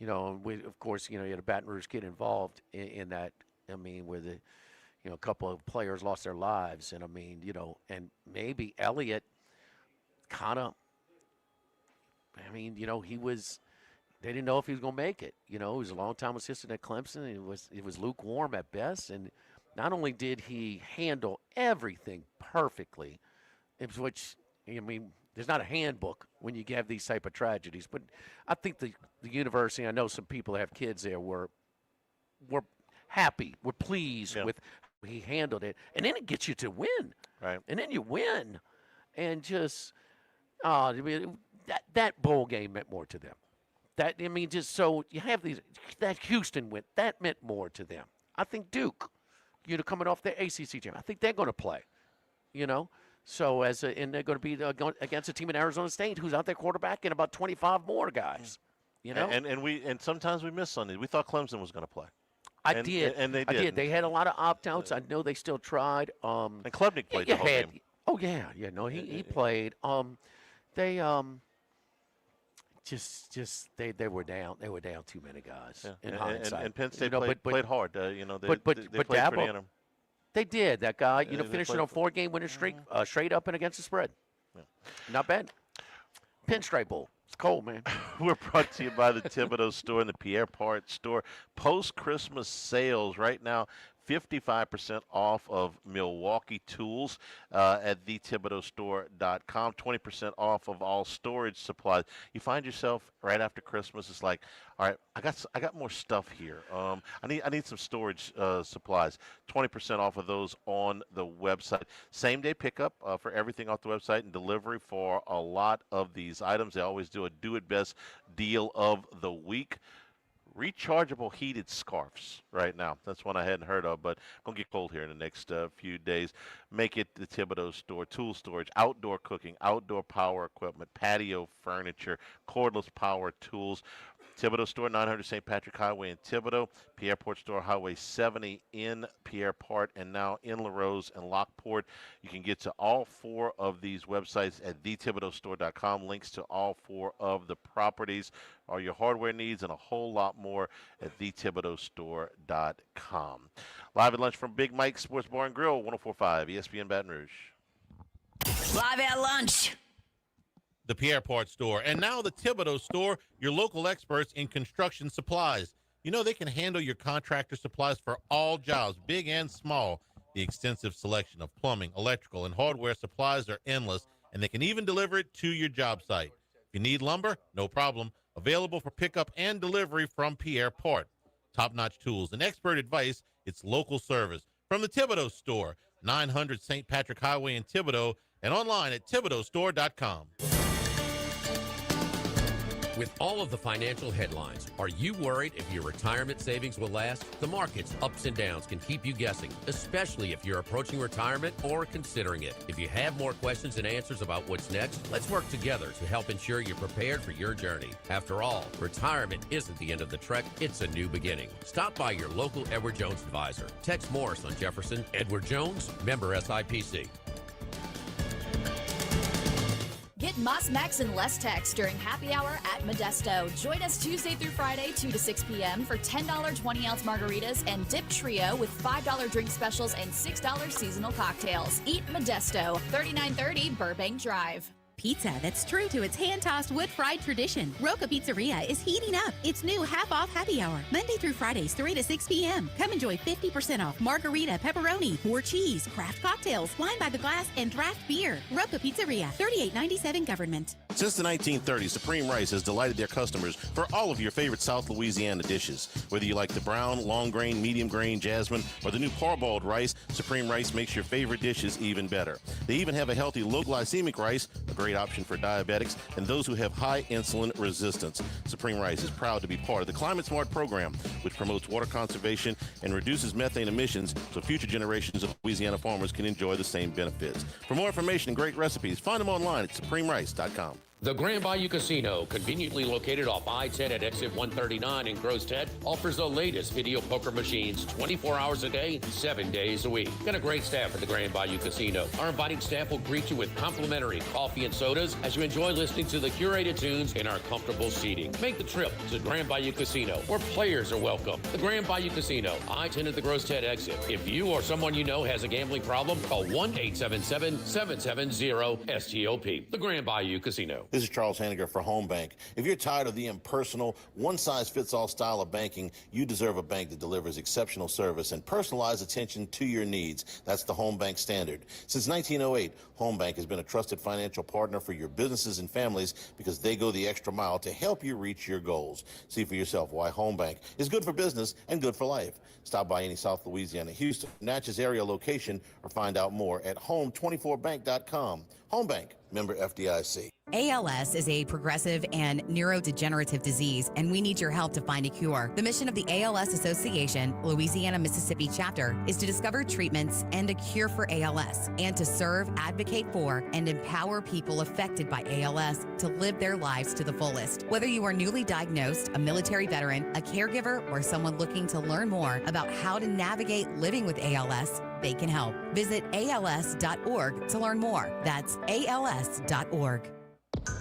Of course, you had a Baton Rouge kid involved in that. I mean, where a couple of players lost their lives, and I mean, and maybe Elliott kind of. I mean, he was. They didn't know if he was going to make it. He was a long-time assistant at Clemson. It was lukewarm at best, and not only did he handle everything perfectly, which, I mean, there's not a handbook when you have these type of tragedies, but I think the university, I know some people that have kids there, were happy, were pleased with how he handled it. And then it gets you to win. Right. And then you win. And just, that bowl game meant more to them. Just so you have that Houston win, that meant more to them. I think Duke, coming off the ACC team, I think they're going to play, So and they're going to be against a team in Arizona State who's out there quarterbacking about 25 more guys, And sometimes we miss Sunday. We thought Clemson was going to play. I did. And they did. They had a lot of opt-outs. I know they still tried. And Klubnik played the whole game. Oh, yeah. No, he played. They they were down. They were down too many guys. Yeah. In hindsight, and Penn State played hard. They but played Dabo, pretty in them. They did. That guy, They finished played it on 4-game winning streak, straight up and against the spread. Yeah. Not bad. Pinstripe Bowl. It's cold, man. We're brought to you by the Thibodeau store and the Pierre Part store. Post-Christmas sales right now. 55% off of Milwaukee tools at thethibodeaustore.com. 20% off of all storage supplies. You find yourself right after Christmas, it's like, all right, I got more stuff here. I need some storage supplies. 20% off of those on the website. Same day pickup for everything off the website and delivery for a lot of these items. They always do a do it best deal of the week. Rechargeable heated scarves right now. That's one I hadn't heard of, but going to get cold here in the next few days. Make it the Thibodeau store. Tool storage, outdoor cooking, outdoor power equipment, patio furniture, cordless power tools. Thibodeau store, 900 St. Patrick Highway in Thibodeau. Pierre Port store, Highway 70 in Pierre Port, and now in LaRose and Lockport. You can get to all 4 of these websites at thethibodeaustore.com. Links to all 4 of the properties, all your hardware needs, and a whole lot more at thethibodeaustore.com. Live at lunch from Big Mike's Sports Bar and Grill, 104.5 ESPN Baton Rouge. Live at lunch. The Pierreport Store, and now the Thibodeau Store, your local experts in construction supplies. You know they can handle your contractor supplies for all jobs, big and small. The extensive selection of plumbing, electrical, and hardware supplies are endless, and they can even deliver it to your job site. If you need lumber, no problem. Available for pickup and delivery from Pierreport. Top-notch tools and expert advice, it's local service. From the Thibodeau Store, 900 St. Patrick Highway in Thibodeau, and online at thibodeaustore.com. With all of the financial headlines, are you worried if your retirement savings will last? The market's ups and downs can keep you guessing, especially if you're approaching retirement or considering it. If you have more questions and answers about what's next, let's work together to help ensure you're prepared for your journey. After all, retirement isn't the end of the trek, it's a new beginning. Stop by your local Edward Jones advisor. Text Morris on Jefferson. Edward Jones, member SIPC. Get Moss Max and less tax during happy hour at Modesto. Join us Tuesday through Friday, 2 to 6 p.m. for $10 20-ounce margaritas and dip trio with $5 drink specials and $6 seasonal cocktails. Eat Modesto, 3930 Burbank Drive. Pizza that's true to its hand-tossed wood-fried tradition. Roca Pizzeria is heating up its new half-off happy hour, Monday through Fridays, 3 to 6 p.m. Come enjoy 50% off margarita, pepperoni, more cheese, craft cocktails, wine by the glass, and draft beer. Roca Pizzeria, 3897 Government. Since the 1930s, Supreme Rice has delighted their customers for all of your favorite South Louisiana dishes. Whether you like the brown, long grain, medium grain, jasmine, or the new parboiled rice, Supreme Rice makes your favorite dishes even better. They even have a healthy low glycemic rice, a great option for diabetics and those who have high insulin resistance. Supreme Rice is proud to be part of the Climate Smart program, which promotes water conservation and reduces methane emissions so future generations of Louisiana farmers can enjoy the same benefits. For more information and great recipes, find them online at supremerice.com. The Grand Bayou Casino, conveniently located off I-10 at exit 139 in Crowstead, offers the latest video poker machines 24 hours a day, 7 days a week. Got a great staff at the Grand Bayou Casino. Our inviting staff will greet you with complimentary coffee and sodas as you enjoy listening to the curated tunes in our comfortable seating. Make the trip to Grand Bayou Casino, where players are welcome. The Grand Bayou Casino, I-10 at the Crowstead exit. If you or someone you know has a gambling problem, call 1-877-770-STOP. The Grand Bayou Casino. This is Charles Hanniger for Home Bank. If you're tired of the impersonal, one-size-fits-all style of banking, you deserve a bank that delivers exceptional service and personalized attention to your needs. That's the Home Bank standard. Since 1908, Home Bank has been a trusted financial partner for your businesses and families because they go the extra mile to help you reach your goals. See for yourself why Home Bank is good for business and good for life. Stop by any South Louisiana, Houston, Natchez area location or find out more at home24bank.com. Home Bank, member FDIC. ALS is a progressive and neurodegenerative disease, and we need your help to find a cure. The mission of the ALS Association, Louisiana, Mississippi chapter, is to discover treatments and a cure for ALS, and to serve, advocate for, and empower people affected by ALS to live their lives to the fullest. Whether you are newly diagnosed, a military veteran, a caregiver, or someone looking to learn more about how to navigate living with ALS, they can help. Visit als.org to learn more. That's als.org.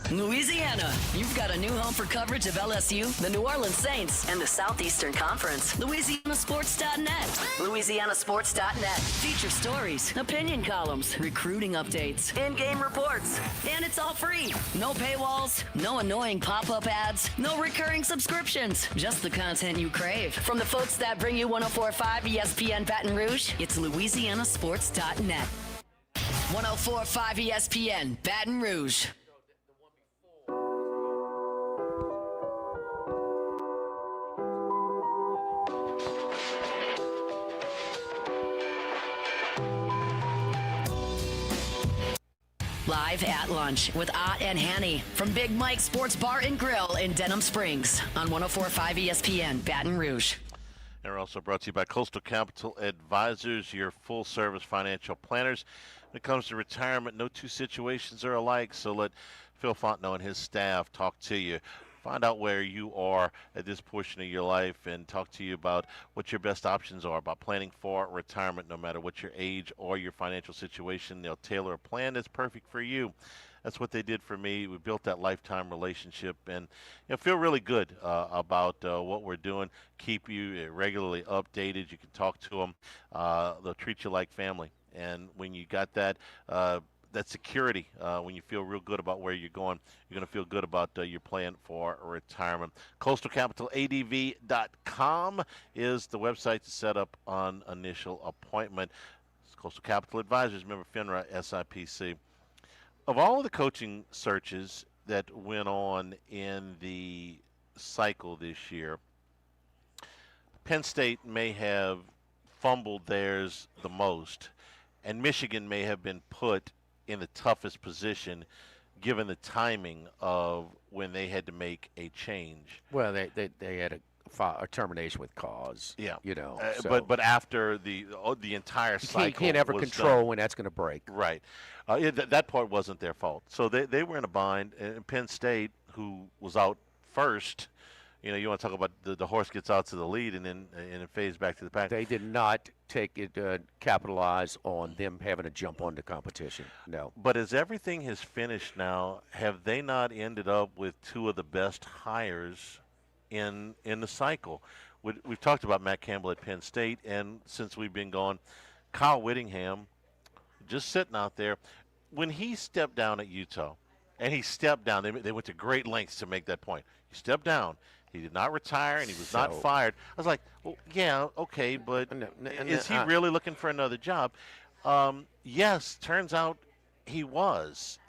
Louisiana, you've got a new home for coverage of LSU, the New Orleans Saints, and the Southeastern Conference. LouisianaSports.net. LouisianaSports.net. Feature stories, opinion columns, recruiting updates, in-game reports. And it's all free. No paywalls, no annoying pop-up ads, no recurring subscriptions. Just the content you crave. From the folks that bring you 104.5 ESPN Baton Rouge, it's LouisianaSports.net. 104.5 ESPN Baton Rouge. Live at lunch with Ott and Hanny from Big Mike's Sports Bar and Grill in Denham Springs on 104.5 ESPN Baton Rouge. And we're also brought to you by Coastal Capital Advisors, your full-service financial planners. When it comes to retirement, no two situations are alike, so let Phil Fontenot and his staff talk to you. Find out where you are at this portion of your life and talk to you about what your best options are about planning for retirement, no matter what your age or your financial situation. They'll tailor a plan that's perfect for you. That's what they did for me. We built that lifetime relationship and feel really good about what we're doing. Keep you regularly updated. You can talk to them. They'll treat you like family. And when you got that, that security. When you feel real good about where you're going, you're going to feel good about your plan for retirement. CoastalCapitalADV.com is the website to set up an initial appointment. It's Coastal Capital Advisors, member FINRA, SIPC. Of all of the coaching searches that went on in the cycle this year, Penn State may have fumbled theirs the most, and Michigan may have been put in the toughest position given the timing of when they had to make a change. Well, they had a termination with cause. Yeah, so but after the entire cycle, you can't ever was control done. when that's going to break. Right, that part wasn't their fault. So they were in a bind. And Penn State, who was out first, you want to talk about the horse gets out to the lead and then it fades back to the pack. They did not capitalize on them having to jump on the competition. No. But as everything has finished now, have they not ended up with two of the best hires in the cycle? We've talked about Matt Campbell at Penn State, and since we've been gone, Kyle Whittingham just sitting out there. When he stepped down at Utah, and he stepped down, they went to great lengths to make that point. He stepped down. He did not retire, and he was not fired. I was like, well, yeah, okay, but is he really looking for another job? Yes, turns out he was.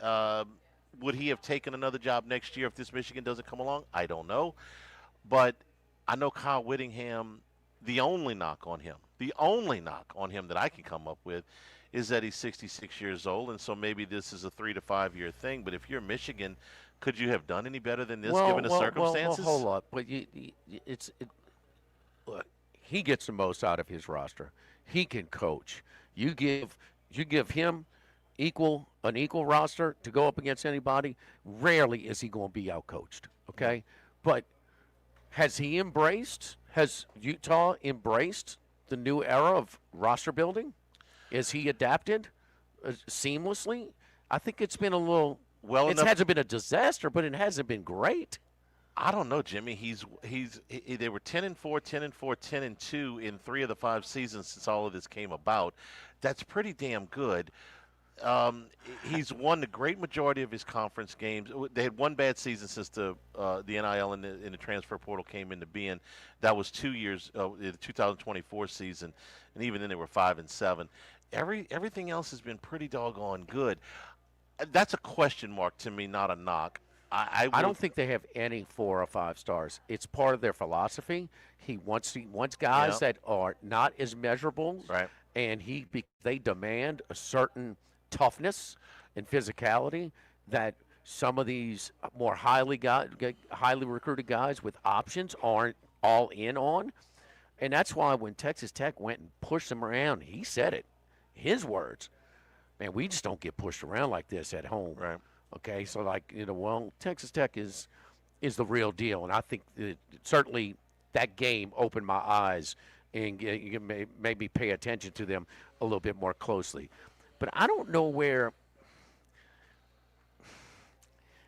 Would he have taken another job next year if this Michigan doesn't come along? I don't know. But I know Kyle Whittingham, the only knock on him that I can come up with is that he's 66 years old, and so maybe this is a 3 to 5 year thing. But if you're Michigan, could you have done any better than this given the circumstances? Well, hold up. But look, he gets the most out of his roster. He can coach. You give him an equal roster to go up against anybody. Rarely is he going to be outcoached. Okay, but has Utah embraced the new era of roster building? Is he adapted seamlessly? I think it's been a little. Well, it hasn't been a disaster, but it hasn't been great. I don't know, Jimmy. They were 10-4, 10-4, 10-2 in 3 of the 5 seasons since all of this came about. That's pretty damn good. He's won the great majority of his conference games. They had one bad season since the NIL and the transfer portal came into being. That was 2 years, the 2024 season, and even then they were 5-7. Everything else has been pretty doggone good. That's a question mark to me, not a knock. I don't think they have any 4 or 5 stars. It's part of their philosophy. He wants guys that are not as measurable, right? And they demand a certain toughness and physicality that some of these more highly recruited guys with options aren't all in on. And that's why when Texas Tech went and pushed them around, he said it, his words, man, we just don't get pushed around like this at home. Right. Okay, so Texas Tech is the real deal, and I think certainly that game opened my eyes and made me pay attention to them a little bit more closely. But I don't know where.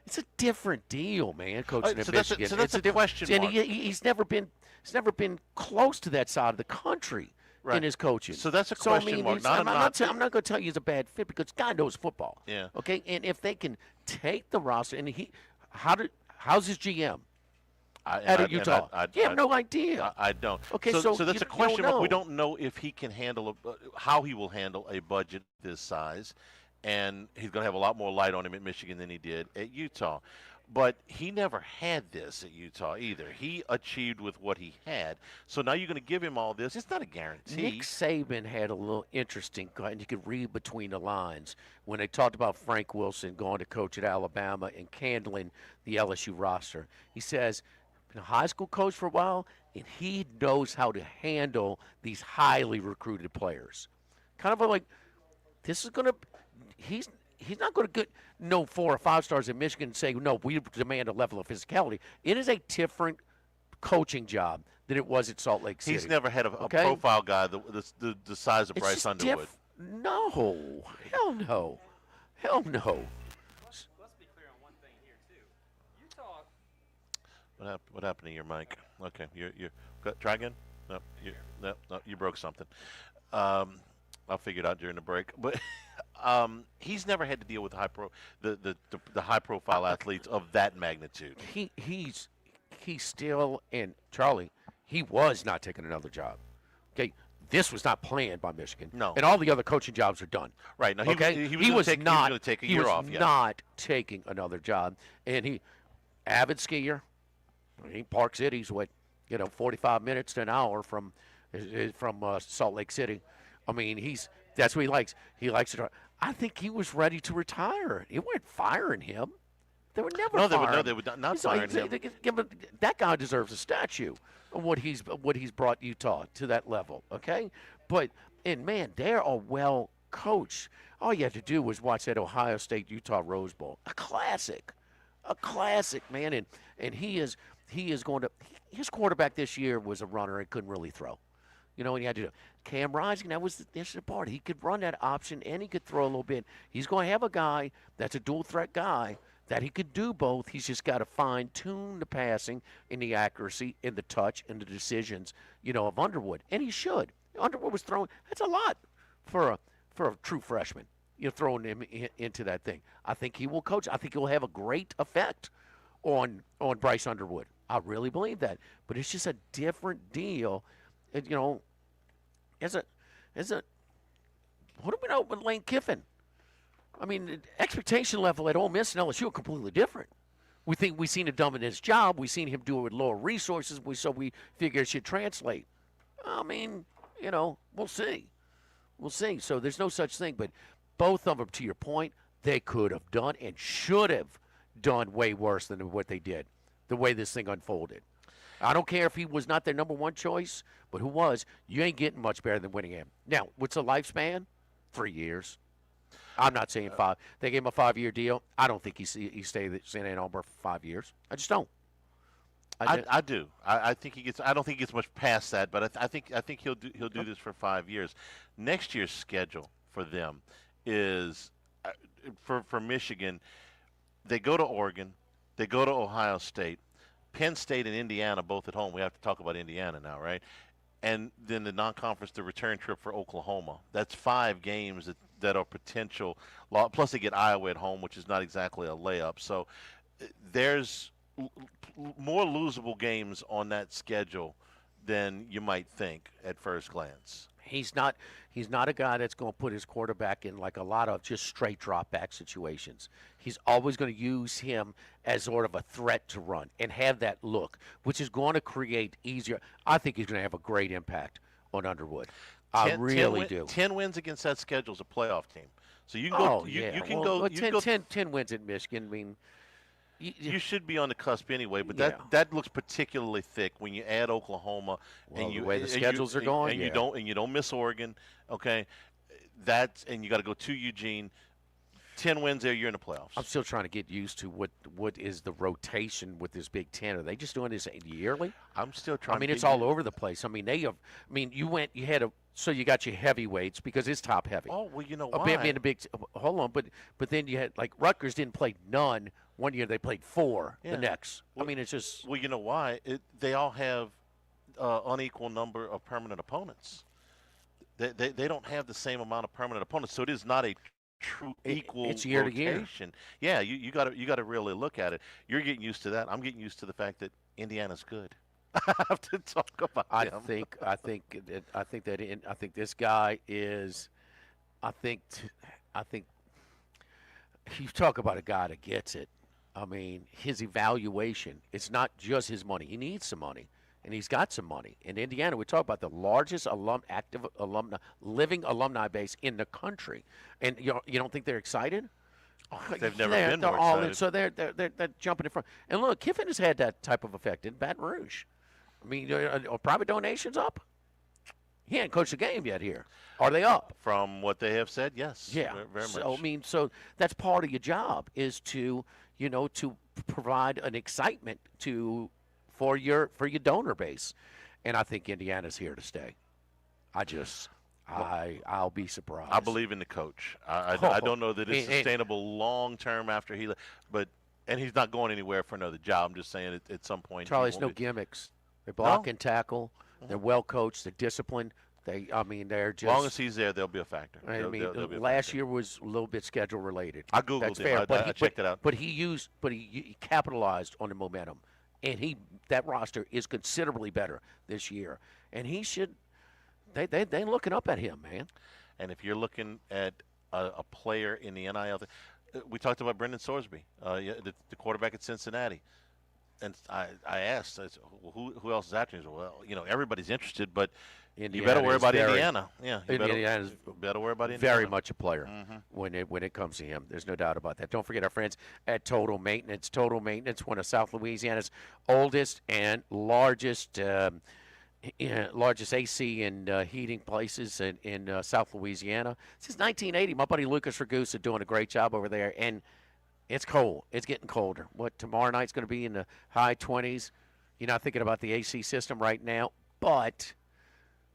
It's a different deal, man. Coaching at Michigan. So that's a question mark. And he's never been close to that side of the country. Right. In his coaching. So that's a question mark. I'm not going to tell you he's a bad fit because God knows football. Yeah. Okay. And if they can take the roster, and how's his GM? Out of Utah. You have no idea. I don't. Okay. So that's a question mark. We don't know if he can handle how he will handle a budget this size, and he's going to have a lot more light on him at Michigan than he did at Utah. But he never had this at Utah either. He achieved with what he had. So now you're going to give him all this. It's not a guarantee. Nick Saban had a little interesting, and you could read between the lines, when they talked about Frank Wilson going to coach at Alabama and handling the LSU roster. He says, been a high school coach for a while, and he knows how to handle these highly recruited players. Kind of like, this is going to – he's not going to get no 4 or 5 stars in Michigan and say, no, we demand a level of physicality. It is a different coaching job than it was at Salt Lake City. He's never had a profile guy the size of Bryce Underwood. No. Hell no. Hell no. Let's be clear on one thing here, too. Utah. What happened to your mic? Okay, try again. No, you broke something. I'll figure it out during the break. But he's never had to deal with the high profile athletes of that magnitude. He's still, and Charlie, he was not taking another job. Okay, this was not planned by Michigan. No. And all the other coaching jobs are done. Right. No, he was not going to take a year off. Yeah. Not taking another job, and he, avid skier. He Park City's 45 minutes to an hour from Salt Lake City. I mean, that's what he likes. He likes to. I think he was ready to retire. It weren't firing him. They were never. They would not firing him. That guy deserves a statue of what he's brought Utah to that level. Okay, man, they're a well coached. All you had to do was watch that Ohio State Utah Rose Bowl, a classic, man, and he is going to. His quarterback this year was a runner and couldn't really throw. You know what he had to do? Cam Rising, that's the part. He could run that option and he could throw a little bit. He's going to have a guy that's a dual threat guy that he could do both. He's just got to fine-tune the passing and the accuracy and the touch and the decisions, of Underwood. And he should. Underwood was throwing. That's a lot for a true freshman. You're throwing him into that thing. I think he will coach. I think he'll have a great effect on Bryce Underwood. I really believe that. But it's just a different deal. And, as a what do we know with Lane Kiffin? I mean, the expectation level at Ole Miss and LSU are completely different. We think we've seen him done in his job. We've seen him do it with lower resources, so we figure it should translate. I mean, we'll see. We'll see. So there's no such thing. But both of them, to your point, they could have done and should have done way worse than what they did, the way this thing unfolded. I don't care if he was not their number one choice, but who was, you ain't getting much better than Winningham. Now, what's the lifespan? 3 years. I'm not saying 5. They gave him a 5-year deal. I don't think he stayed at St. Ann Arbor for 5 years. I just don't. I do. I think he gets. I don't think he gets much past that, but I think he'll do this for 5 years. Next year's schedule for them is for Michigan. They go to Oregon, they go to Ohio State, Penn State and Indiana both at home. We have to talk about Indiana now, right? And then the non-conference, the return trip for Oklahoma. That's 5 games that are potential. Plus they get Iowa at home, which is not exactly a layup. So there's more losable games on that schedule than you might think at first glance. He's not a guy that's going to put his quarterback in like a lot of just straight drop back situations. He's always going to use him as sort of a threat to run and have that look, which is going to create easier. I think he's going to have a great impact on Underwood. I really do. 10 wins against that schedule is a playoff team. So you can go. You can go. 10 wins at Michigan. I mean, you should be on the cusp anyway, but that looks particularly thick when you add Oklahoma and the way the schedules are going, and you don't miss Oregon. Okay, and you got to go to Eugene. 10 wins there, you're in the playoffs. I'm still trying to get used to what is the rotation with this Big Ten. Are they just doing this yearly? I'm still trying. I mean, it's all over the place. I mean, so you got your heavyweights because it's top heavy. Oh well, you know why? I mean, hold on, but then you had like Rutgers didn't play none. One year they played 4 the next. Well, I mean, it's just. Well, you know why? They all have unequal number of permanent opponents. They don't have the same amount of permanent opponents, so it is not a true equal it's year rotation. To year. Yeah, you got to really look at it. You're getting used to that. I'm getting used to the fact that Indiana's good. I have to talk about them. I think this guy is. I think you talk about a guy that gets it. I mean, his evaluation, it's not just his money. He needs some money, and he's got some money. In Indiana, we talk about the largest living alumni base in the country. And you don't think they're excited? Oh, they've never been more excited. So they're jumping in front. And look, Kiffin has had that type of effect in Baton Rouge. I mean, are private donations up? He hasn't coached a game yet here. Are they up? From what they have said, yes. Yeah. Very much. So, I mean, that's part of your job is to provide an excitement for your donor base. And I think Indiana's here to stay. I'll be surprised. I believe in the coach. I don't know that it's sustainable long term after and he's not going anywhere for another job. I'm just saying at some point. Charlie's no gimmicks. They block and tackle. They're well coached. They're disciplined. They're just. As long as he's there, they'll be a factor. I mean, They'll be a last factor. year was a little bit schedule related. I googled That's him. fair, I checked it out. But he capitalized on the momentum, and that roster is considerably better this year, and he should. They looking up at him, man. And if you're looking at a player in the NIL, we talked about Brendan Sorsby, the quarterback at Cincinnati. And I asked, who else is after him? He said, well, everybody's interested, but you better worry about Indiana. Yeah, you better worry about Indiana. Very much a player when it comes to him. There's no doubt about that. Don't forget our friends at Total Maintenance. Total Maintenance, one of South Louisiana's oldest and largest AC and heating places in South Louisiana. Since 1980, my buddy Lucas Ragusa doing a great job over there, and it's cold. It's getting colder. Tomorrow night's going to be in the high 20s. You're not thinking about the AC system right now, but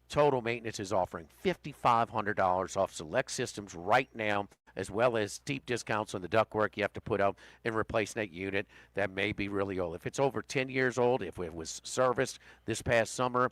Total Maintenance is offering $5,500 off select systems right now, as well as steep discounts on the ductwork you have to put up in replacing that unit that may be really old. If it's over 10 years old, if it was serviced this past summer,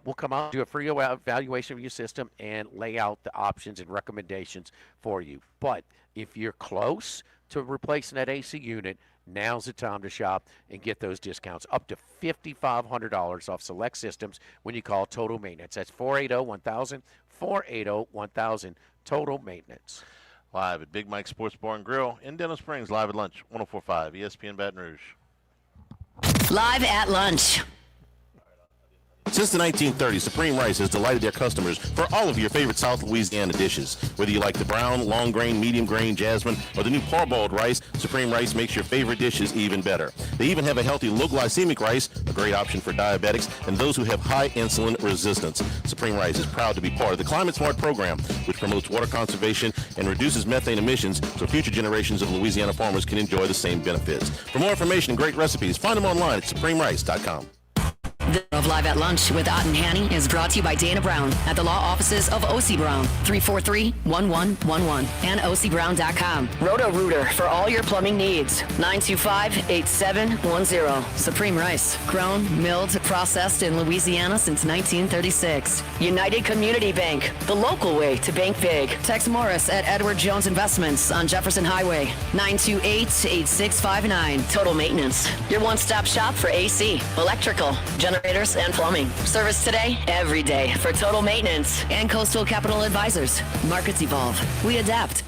we'll come out, do a free evaluation of your system, and lay out the options and recommendations for you. But if you're close to replacing that AC unit, now's the time to shop and get those discounts, up to $5,500 off select systems when you call Total Maintenance. That's 480-1000, 480-1000, Total Maintenance. Live at Big Mike Sports Bar and Grill in Denham Springs, live at lunch, 104.5 ESPN Baton Rouge. Live at lunch. Since the 1930s, Supreme Rice has delighted their customers for all of your favorite South Louisiana dishes. Whether you like the brown, long grain, medium grain, jasmine, or the new parboiled rice, Supreme Rice makes your favorite dishes even better. They even have a healthy low glycemic rice, a great option for diabetics and those who have high insulin resistance. Supreme Rice is proud to be part of the Climate Smart program, which promotes water conservation and reduces methane emissions so future generations of Louisiana farmers can enjoy the same benefits. For more information and great recipes, find them online at supremerice.com. Of Live at Lunch with Ott and Hanny is brought to you by Dana Brown at the law offices of O.C. Brown, 343-1111, and OCBrown.com. Roto-Rooter for all your plumbing needs, 925-8710. Supreme Rice, grown, milled, processed in Louisiana since 1936. United Community Bank, the local way to bank big. Tex Morris at Edward Jones Investments on Jefferson Highway, 928-8659. Total Maintenance, your one-stop shop for AC, electrical, generators, and plumbing. Service today, every day for Total Maintenance and Coastal Capital Advisors. Markets evolve. We adapt.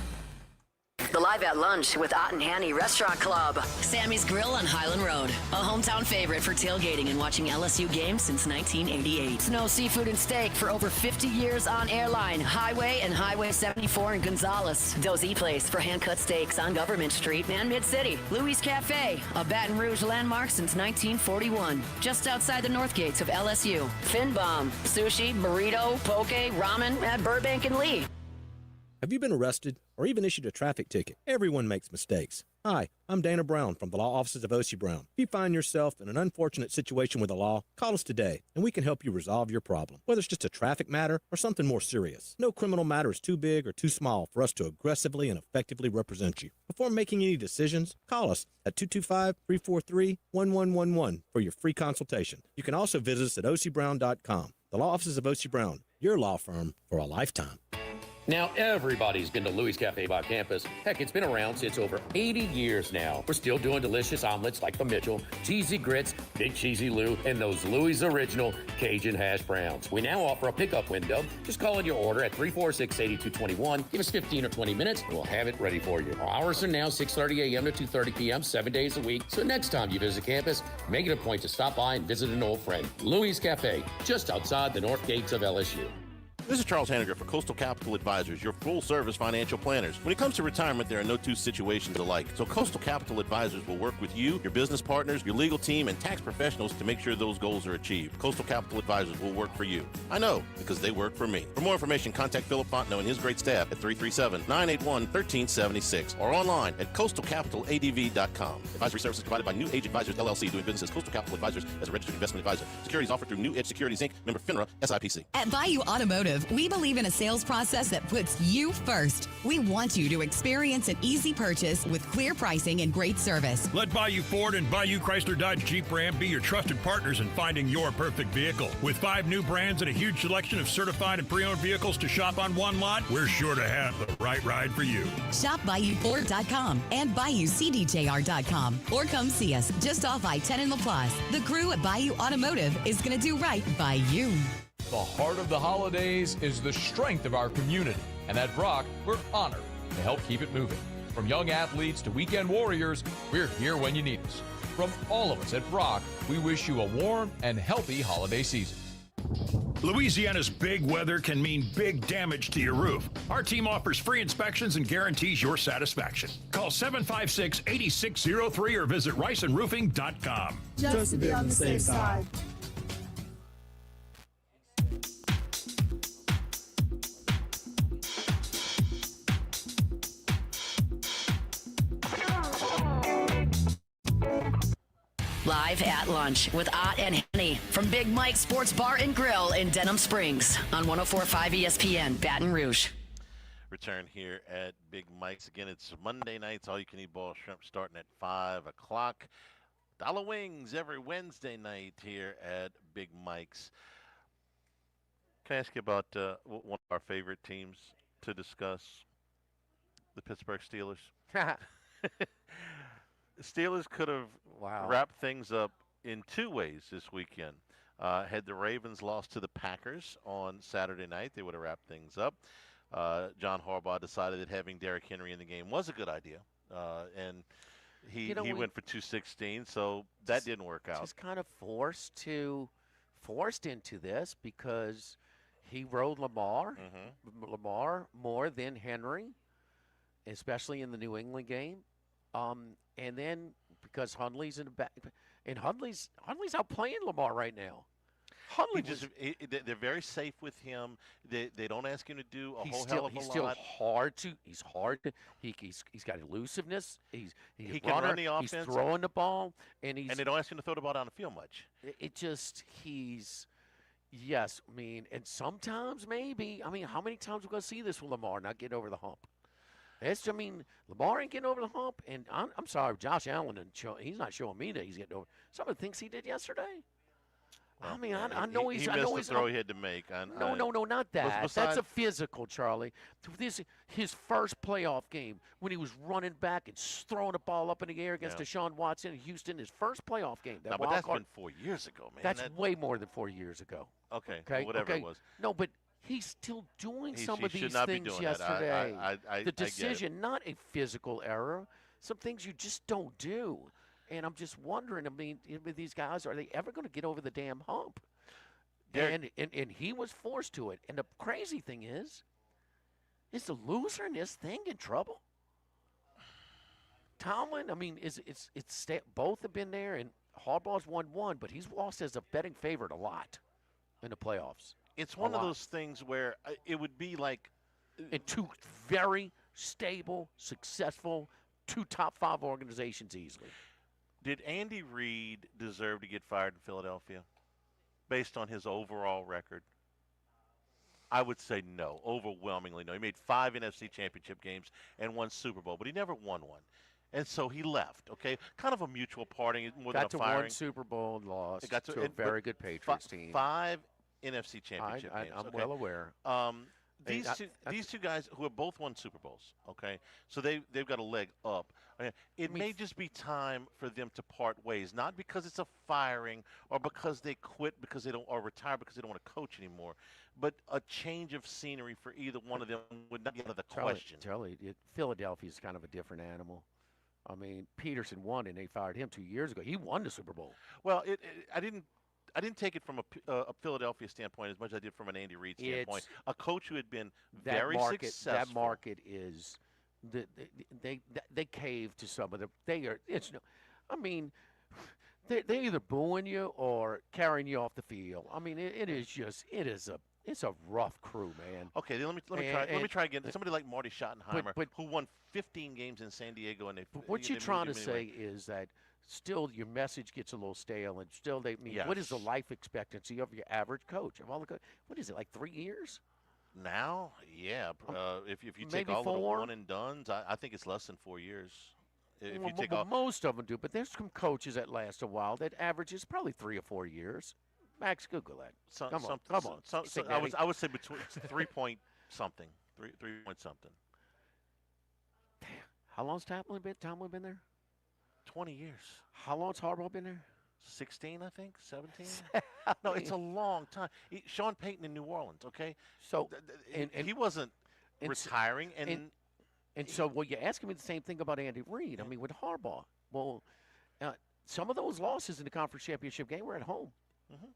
The Live at Lunch with Ott and Hanny Restaurant Club. Sammy's Grill on Highland Road. A hometown favorite for tailgating and watching LSU games since 1988. Snow Seafood and Steak for over 50 years on Airline, Highway, and Highway 74 in Gonzales. Dozy Place for hand-cut steaks on Government Street and Mid-City. Louis Cafe, a Baton Rouge landmark since 1941. Just outside the north gates of LSU. Fin Bomb, sushi, burrito, poke, ramen at Burbank and Lee. Have you been arrested or even issued a traffic ticket? Everyone makes mistakes. Hi, I'm Dana Brown from the law offices of O.C. Brown. If you find yourself in an unfortunate situation with the law, call us today and we can help you resolve your problem, whether it's just a traffic matter or something more serious. No criminal matter is too big or too small for us to aggressively and effectively represent you. Before making any decisions, call us at 225-343-1111 for your free consultation. You can also visit us at ocbrown.com. The law offices of O.C. Brown, your law firm for a lifetime. Now, everybody's been to Louis Cafe by campus. Heck, it's been around since over 80 years now. We're still doing delicious omelets like the Mitchell, cheesy grits, big cheesy Lou, and those Louis' original Cajun hash browns. We now offer a pickup window. Just call in your order at 346-8221. Give us 15 or 20 minutes, and we'll have it ready for you. Our hours are now 6:30 a.m. to 2:30 p.m., 7 days a week. So next time you visit campus, make it a point to stop by and visit an old friend. Louis Cafe, just outside the north gates of LSU. This is Charles Haniger for Coastal Capital Advisors, your full-service financial planners. When it comes to retirement, there are no two situations alike. So Coastal Capital Advisors will work with you, your business partners, your legal team, and tax professionals to make sure those goals are achieved. Coastal Capital Advisors will work for you. I know, because they work for me. For more information, contact Philip Fontenot and his great staff at 337-981-1376 or online at coastalcapitaladv.com. Advisory services provided by New Age Advisors, LLC, doing business as Coastal Capital Advisors as a registered investment advisor. Securities offered through New Edge Securities, Inc., member FINRA, SIPC. At Bayou Automotive, Automotive, we believe in a sales process that puts you first. We want you to experience an easy purchase with clear pricing and great service. Let Bayou Ford and Bayou Chrysler Dodge Jeep Ram be your trusted partners in finding your perfect vehicle. With 5 new brands and a huge selection of certified and pre-owned vehicles to shop on one lot, we're sure to have the right ride for you. Shop BayouFord.com and BayouCDJR.com or come see us just off I-10 in LaPlace. The crew at Bayou Automotive is going to do right by you. The heart of the holidays is the strength of our community, and at Brock, we're honored to help keep it moving. From young athletes to weekend warriors, we're here when you need us. From all of us at Brock, we wish you a warm and healthy holiday season. Louisiana's big weather can mean big damage to your roof. Our team offers free inspections and guarantees your satisfaction. Call 756-8603 or visit riceandroofing.com. Just to be on the safe side. Live at lunch with Ott and Henny from Big Mike's Sports Bar and Grill in Denham Springs on 104.5 ESPN, Baton Rouge. Return here at Big Mike's. Again, it's Monday nights, all-you-can-eat boiled shrimp starting at 5 o'clock. Dollar Wings every Wednesday night here at Big Mike's. Can I ask you about one of our favorite teams to discuss? The Pittsburgh Steelers. Steelers could have wrapped things up in 2 ways this weekend. Had the Ravens lost to the Packers on Saturday night, they would have wrapped things up. John Harbaugh decided that having Derrick Henry in the game was a good idea, and he went for 216, so that didn't work out. Just kind of forced into this because he rode Lamar more than Henry, especially in the New England game. And then because Hundley's in the back, and Hundley's outplaying Lamar right now. They're very safe with him. They don't ask him to do a whole hell of a lot. He's still hard to. He's hard to. He's got elusiveness. He can run the offense. He's throwing the ball, and they don't ask him to throw the ball down the field much. Yes. I mean, and sometimes maybe. I mean, how many times we're going to see this with Lamar not get over the hump? Lamar ain't getting over the hump, and I'm sorry, Josh Allen he's not showing me that he's getting over some of the things he did yesterday. Well, I mean, I know he's. He missed the throw he had to make. No, not that. That's a physical, Charlie. His first playoff game when he was running back and throwing the ball up in the air against Deshaun Watson in Houston, his first playoff game. But that's been 4 years ago, man. That's way more than 4 years ago. Okay, whatever it was. No, but he's still doing some of these not things be doing yesterday. That. The decision, not a physical error. Some things you just don't do. And I'm just wondering, I mean, with these guys, are they ever going to get over the damn hump? And he was forced to it. And the crazy thing is the loser in this thing in trouble? Tomlin, I mean, both have been there, and Harbaugh's won one, but he's lost as a betting favorite a lot in the playoffs. It's one of those things where it would be like – in 2 very stable, successful, 2 top 5 organizations easily. Did Andy Reid deserve to get fired in Philadelphia based on his overall record? I would say no, overwhelmingly no. He made 5 NFC championship games and 1 Super Bowl, but he never won one. And so he left, okay? Kind of a mutual parting more than a firing. Got to 1 Super Bowl and lost to a very good Patriots team. 5 NFC championship games. I'm well aware. These two guys who have both won Super Bowls, okay? So they've got a leg up. It may just be time for them to part ways, not because it's a firing or because they quit because they don't or retire because they don't want to coach anymore, but a change of scenery for either one of them would not be out of the question. Charlie, Philadelphia's kind of a different animal. I mean, Peterson won and they fired him 2 years ago. He won the Super Bowl. Well, I didn't take it from a Philadelphia standpoint as much as I did from an Andy Reid standpoint. A coach who had been very successful. That market is they cave to some of them. They're either booing you or carrying you off the field. I mean, it's a rough crew, man. Okay, then let me try again. Somebody like Marty Schottenheimer, who won 15 games in San Diego, and what you're trying to say is that still your message gets a little stale, and still what is the life expectancy of your average coach? What is it, like 3 years? Now, yeah. If you take maybe all of the 4? one and dones, I think it's less than 4 years. If Well, you take well, all, most of them do, but there's some coaches that last a while that averages probably 3 or 4 years. Max, Google that. Come on, come on. I would say between 3 point something, 3 point something. How long's Tomlin been there? 20 years. How long's Harbaugh been there? 16, I think, 17. No, it's a long time. Sean Payton in New Orleans, okay? So, and he wasn't and retiring, and so, well, you're asking me the same thing about Andy Reid. I mean, with Harbaugh. Well, some of those losses in the conference championship game were at home. Mhm.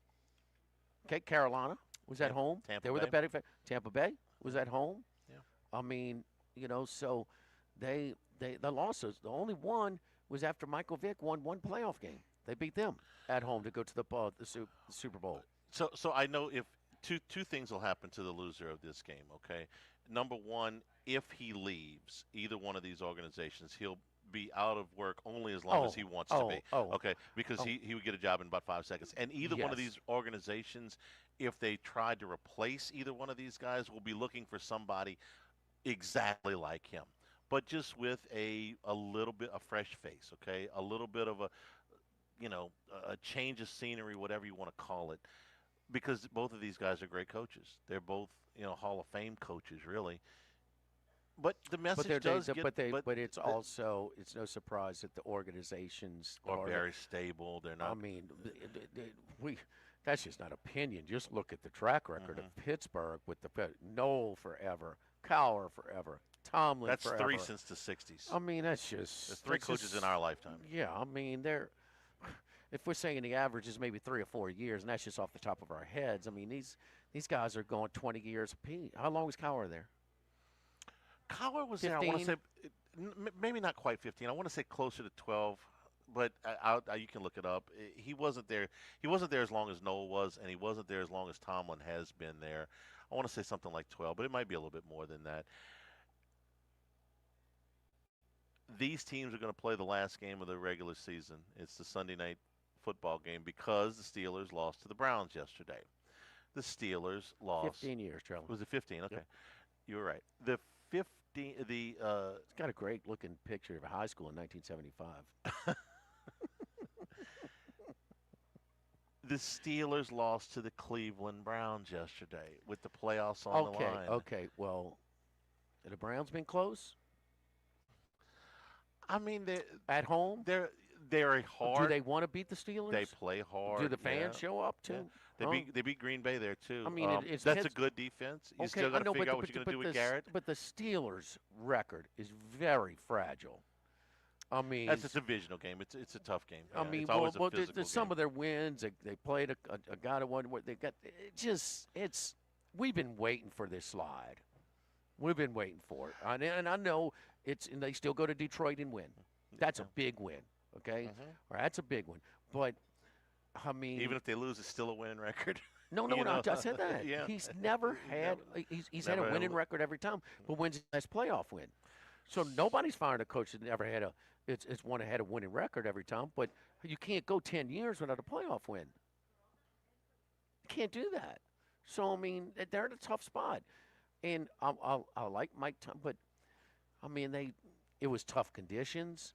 Okay, Carolina was at home. Tampa They were Bay. the better. Tampa Bay was at home. Yeah. I mean, so the losses. The only one was after Michael Vick won one playoff game. They beat them at home to go to the Super Bowl. So I know if two things will happen to the loser of this game, okay? Number one, if he leaves either one of these organizations, he'll be out of work only as long as he wants to be. Okay, because he would get a job in about 5 seconds. And either one of Yes. these organizations, if they tried to replace either one of these guys, will be looking for somebody exactly like him, but just with a little bit of fresh face, okay? A little bit of a change of scenery, whatever you want to call it, because both of these guys are great coaches. They're both, Hall of Fame coaches, really. But the message but it's also it's no surprise that the organizations are very stable. They're not. I mean, that's just not opinion. Just look at the track record of Pittsburgh with the Noel forever, Cowher forever, Tomlin That's forever. 3 since the 60s. I mean, that's just There's 3 coaches in our lifetime. Yeah, I mean, if we're saying the average is maybe 3 or 4 years, and that's just off the top of our heads, I mean, these guys are going 20 years apiece. How long was Cowher there? Cowher was there, I want to say, maybe not quite 15. I want to say closer to 12, but you can look it up. He wasn't there. He wasn't there as long as Noel was, and he wasn't there as long as Tomlin has been there. I want to say something like 12, but it might be a little bit more than that. These teams are going to play the last game of the regular season. It's the Sunday night football game because the Steelers lost to the Browns yesterday. The Steelers lost 15 years, Trevor. Was it 15? Okay. Yep. You were right. It's got a great looking picture of a high school in 1975. The Steelers lost to the Cleveland Browns yesterday with the playoffs on the line. Okay. Well, have the Browns been close? I mean, at home, they're a hard. Do they want to beat the Steelers? They play hard. Do the fans show up too? Yeah. They beat Green Bay there too. I mean, that's a good defense. You still got to figure out what you're going to do with Garrett. But the Steelers' record is very fragile. I mean, that's a divisional game. It's a tough game. I mean, it's always a physical game. Some of their wins, they played a guy that won. They got it's. We've been waiting for this slide. We've been waiting for it, and I know and they still go to Detroit and win. That's a big win. Okay, All right, that's a big one. But I mean, even if they lose, it's still a winning record. No, I said that. Yeah. He's never had. He's had a winning record every time. But when's his last playoff win? So nobody's fired a coach that never had had a winning record every time. But you can't go 10 years without a playoff win. You can't do that. So I mean, they're in a tough spot. And I like Mike, but I mean it was tough conditions.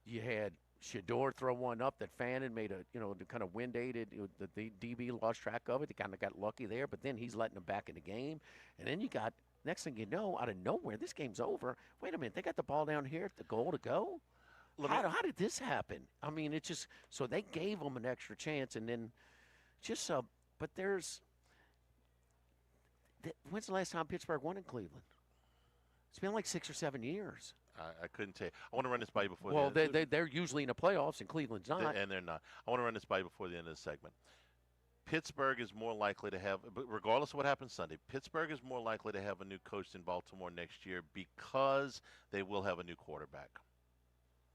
You had Shador throw one up that Fannin made the kind of wind aided. The DB lost track of it. They kind of got lucky there, but then he's letting them back in the game. And then you got, next thing you know, out of nowhere, this game's over. Wait a minute, they got the ball down here at the goal to go? How did this happen? I mean, it's just, so they gave them an extra chance, and then just, but when's the last time Pittsburgh won in Cleveland? It's been like 6 or 7 years. I couldn't tell you. I want to run this by you before. Well, they're usually in the playoffs, and Cleveland's not. And they're not. I want to run this by you before the end of the segment. Pittsburgh is more likely to have, but regardless of what happens Sunday, Pittsburgh is more likely to have a new coach in Baltimore next year because they will have a new quarterback.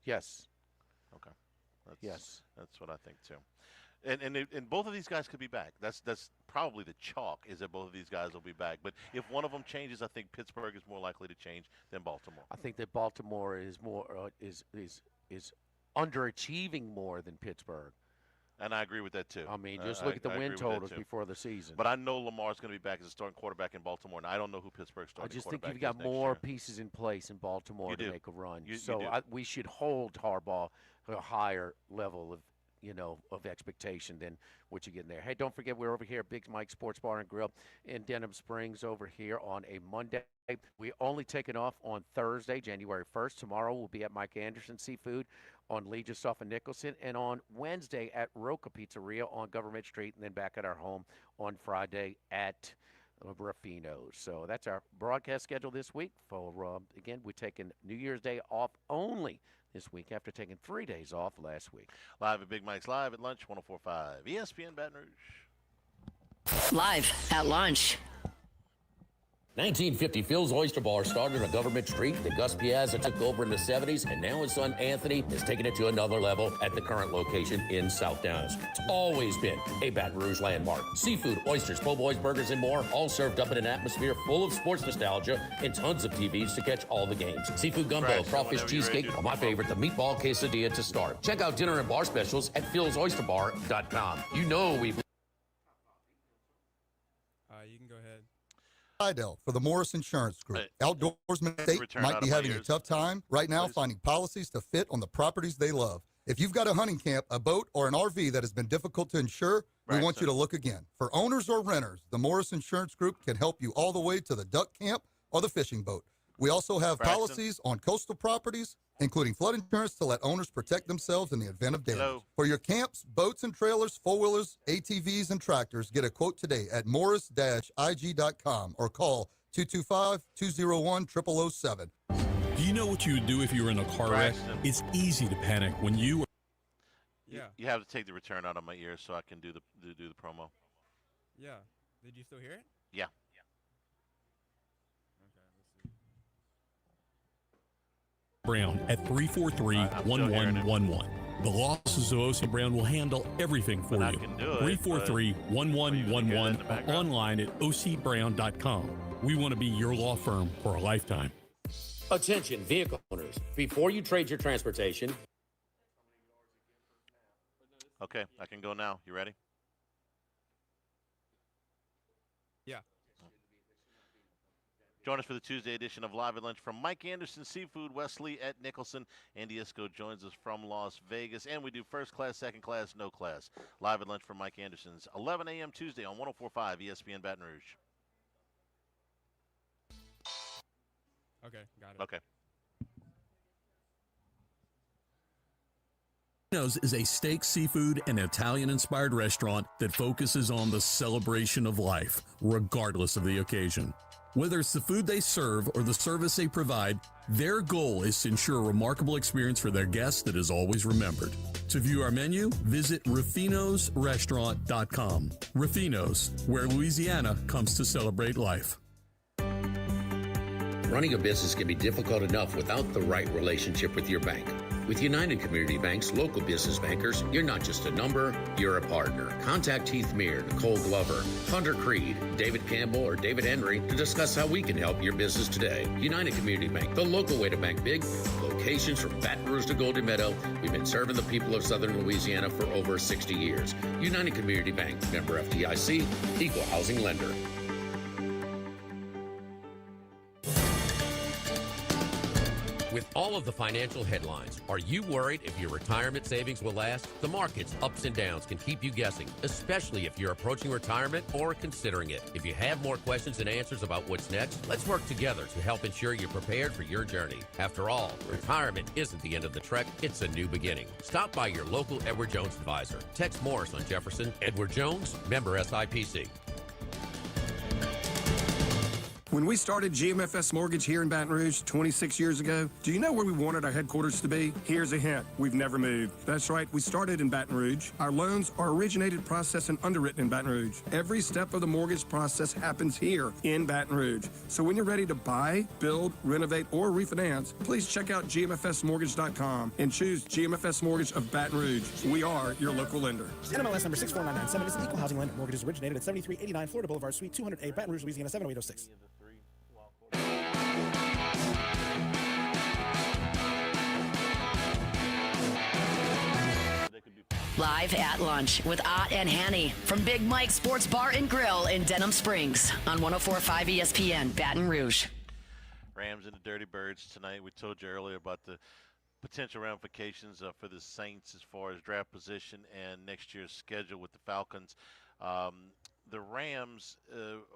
Yes. Okay. That's what I think too. And both of these guys could be back. That's probably the chalk, is that both of these guys will be back. But if one of them changes, I think Pittsburgh is more likely to change than Baltimore. I think that Baltimore is more is underachieving more than Pittsburgh. And I agree with that too. I mean, just look at the I win agree with that, totals too. before the season. But I know Lamar's going to be back as a starting quarterback in Baltimore, and I don't know who Pittsburgh's I starting just think quarterback you've got is next more year. pieces in place in Baltimore You to do. make a run. You So do. we should hold Harbaugh to a higher level of expectation than what you get in there. Hey, don't forget we're over here at Big Mike Sports Bar and Grill in Denham Springs over here on a Monday. We only taking off on Thursday, January 1st. Tomorrow we'll be at Mike Anderson Seafood on Legis off of Nicholson, and on Wednesday at Roca Pizzeria on Government Street, and then back at our home on Friday at Ruffino's. So that's our broadcast schedule this week. For again, we're taking New Year's Day off only this week after taking 3 days off last week. Live at Big Mike's Live at lunch, 104.5 ESPN Baton Rouge. Live at lunch. 1950, Phil's Oyster Bar started on Government Street that Gus Piazza took over in the 70s, and now his son Anthony is taking it to another level at the current location in South Downs. It's always been a Baton Rouge landmark. Seafood, oysters, po' boys, burgers, and more, all served up in an atmosphere full of sports nostalgia and tons of TVs to catch all the games. Seafood gumbo, crawfish cheesecake, or my favorite, the meatball quesadilla to start. Check out dinner and bar specials at philsoysterbar.com. You know we've... You can go ahead. Heidel for the Morris Insurance Group. Outdoorsmen state Return might out be of my having a ears. tough time right now finding policies to fit on the properties they love. If you've got a hunting camp, a boat, or an RV that has been difficult to insure, we want you to look again. For owners or renters, the Morris Insurance Group can help you all the way to the duck camp or the fishing boat. We also have policies on coastal properties, including flood insurance to let owners protect themselves in the event of damage. Hello. For your camps, boats and trailers, four-wheelers, ATVs, and tractors, get a quote today at morris-ig.com or call 225-201-0007. Do you know what you would do if you were in a car wreck? Braxton. It's easy to panic when you You have to take the return out of my ears so I can do the promo. Yeah. Did you still hear it? Yeah. Brown at 343-1111. The losses of O.C. Brown will handle everything for I you. can do it, 343-1111 or online at ocbrown.com. We want to be your law firm for a lifetime. Attention, vehicle owners. Before you trade your transportation, Okay, I can go now. You ready? Yeah. Join us for the Tuesday edition of Live at Lunch from Mike Anderson Seafood, Wesley at Nicholson. Andy Isco joins us from Las Vegas. And we do first class, second class, no class. Live at Lunch from Mike Anderson's 11 a.m. Tuesday on 104.5 ESPN Baton Rouge. Okay, got it. Okay. Rufino's is a steak, seafood, and Italian-inspired restaurant that focuses on the celebration of life, regardless of the occasion. Whether it's the food they serve or the service they provide, their goal is to ensure a remarkable experience for their guests that is always remembered. To view our menu, visit Rufino'sRestaurant.com. Rufino's, where Louisiana comes to celebrate life. running a business can be difficult enough without the right relationship with your bank. With United Community Bank's local business bankers, you're not just a number, you're a partner. Contact Heath Meir, Nicole Glover, Hunter Creed, David Campbell, or David Henry to discuss how we can help your business today. United Community Bank, the local way to bank big. Locations from Baton Rouge to Golden Meadow. We've been serving the people of Southern Louisiana for over 60 years. United Community Bank, member FDIC, equal housing lender. With all of the financial headlines, are you worried if your retirement savings will last? The market's ups and downs can keep you guessing, especially if you're approaching retirement or considering it. If you have more questions and answers about what's next, let's work together to help ensure you're prepared for your journey. After all, retirement isn't the end of the trek, it's a new beginning. Stop by your local Edward Jones advisor. Text Morris on Jefferson. Edward Jones, member SIPC. When we started GMFS Mortgage here in Baton Rouge 26 years ago, do you know where we wanted our headquarters to be? Here's a hint. We've never moved. That's right. We started in Baton Rouge. Our loans are originated, processed, and underwritten in Baton Rouge. Every step of the mortgage process happens here in Baton Rouge. So when you're ready to buy, build, renovate, or refinance, please check out GMFSmortgage.com and choose GMFS Mortgage of Baton Rouge. We are your local lender. NMLS number 64997 is an equal housing lender. Mortgages originated at 7389 Florida Boulevard, Suite 200A, Baton Rouge, Louisiana 70806. Live at Lunch with Ott and Hanny from Big Mike's Sports Bar and Grill in Denham Springs on 104.5 ESPN, Baton Rouge. Rams and the Dirty Birds tonight. We told you earlier about the potential ramifications for the Saints as far as draft position and next year's schedule with the Falcons. The Rams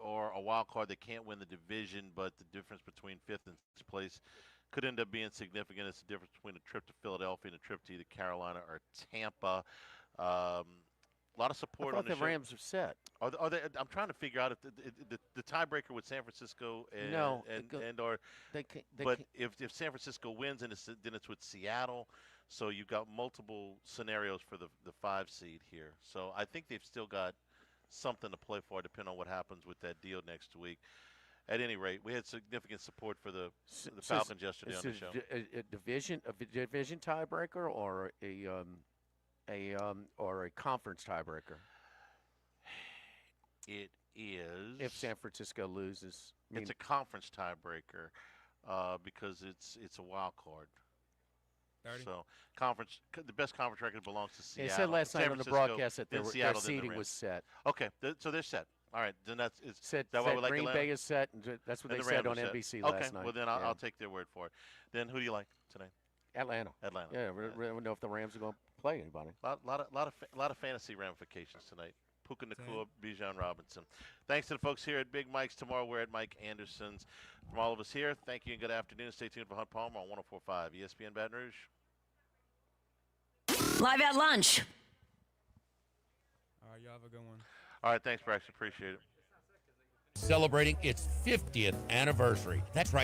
are a wild card. They can't win the division, but the difference between 5th and 6th place could end up being significant. It's the difference between a trip to Philadelphia and a trip to either Carolina or Tampa. A lot of support I on thought the Rams are set. Are they? I'm trying to figure out if the tiebreaker with San Francisco and No, or they but can't. if San Francisco wins, then it's with Seattle. So you've got multiple scenarios for the 5 seed here. So I think they've still got something to play for, depending on what happens with that deal next week. At any rate, we had significant support for the Falcons yesterday on the show. A division tiebreaker or a conference tiebreaker? It is. If San Francisco loses, It's a conference tiebreaker because it's a wild card. 30? So the best conference record belongs to Seattle. They said last night on the broadcast that their Seattle, seeding was set. Okay, so they're set. All right, then that's Said that why we like Green Atlanta? Bay is set, and that's what And they the said Rams on are set. NBC Okay, last night. well then I'll take their word for it. Then who do you like tonight? Atlanta. Atlanta. Yeah, we don't know if the Rams are going to play anybody. Lot of fantasy ramifications tonight. Puka Nacua, Bijan Robinson. Thanks to the folks here at Big Mike's. Tomorrow we're at Mike Anderson's. From all of us here, thank you and good afternoon. Stay tuned for Hunt Palmer on 104.5 ESPN Baton Rouge. Live at Lunch. All right, y'all have a good one. All right, thanks, Brax. Appreciate it. Celebrating its 50th anniversary. That's right.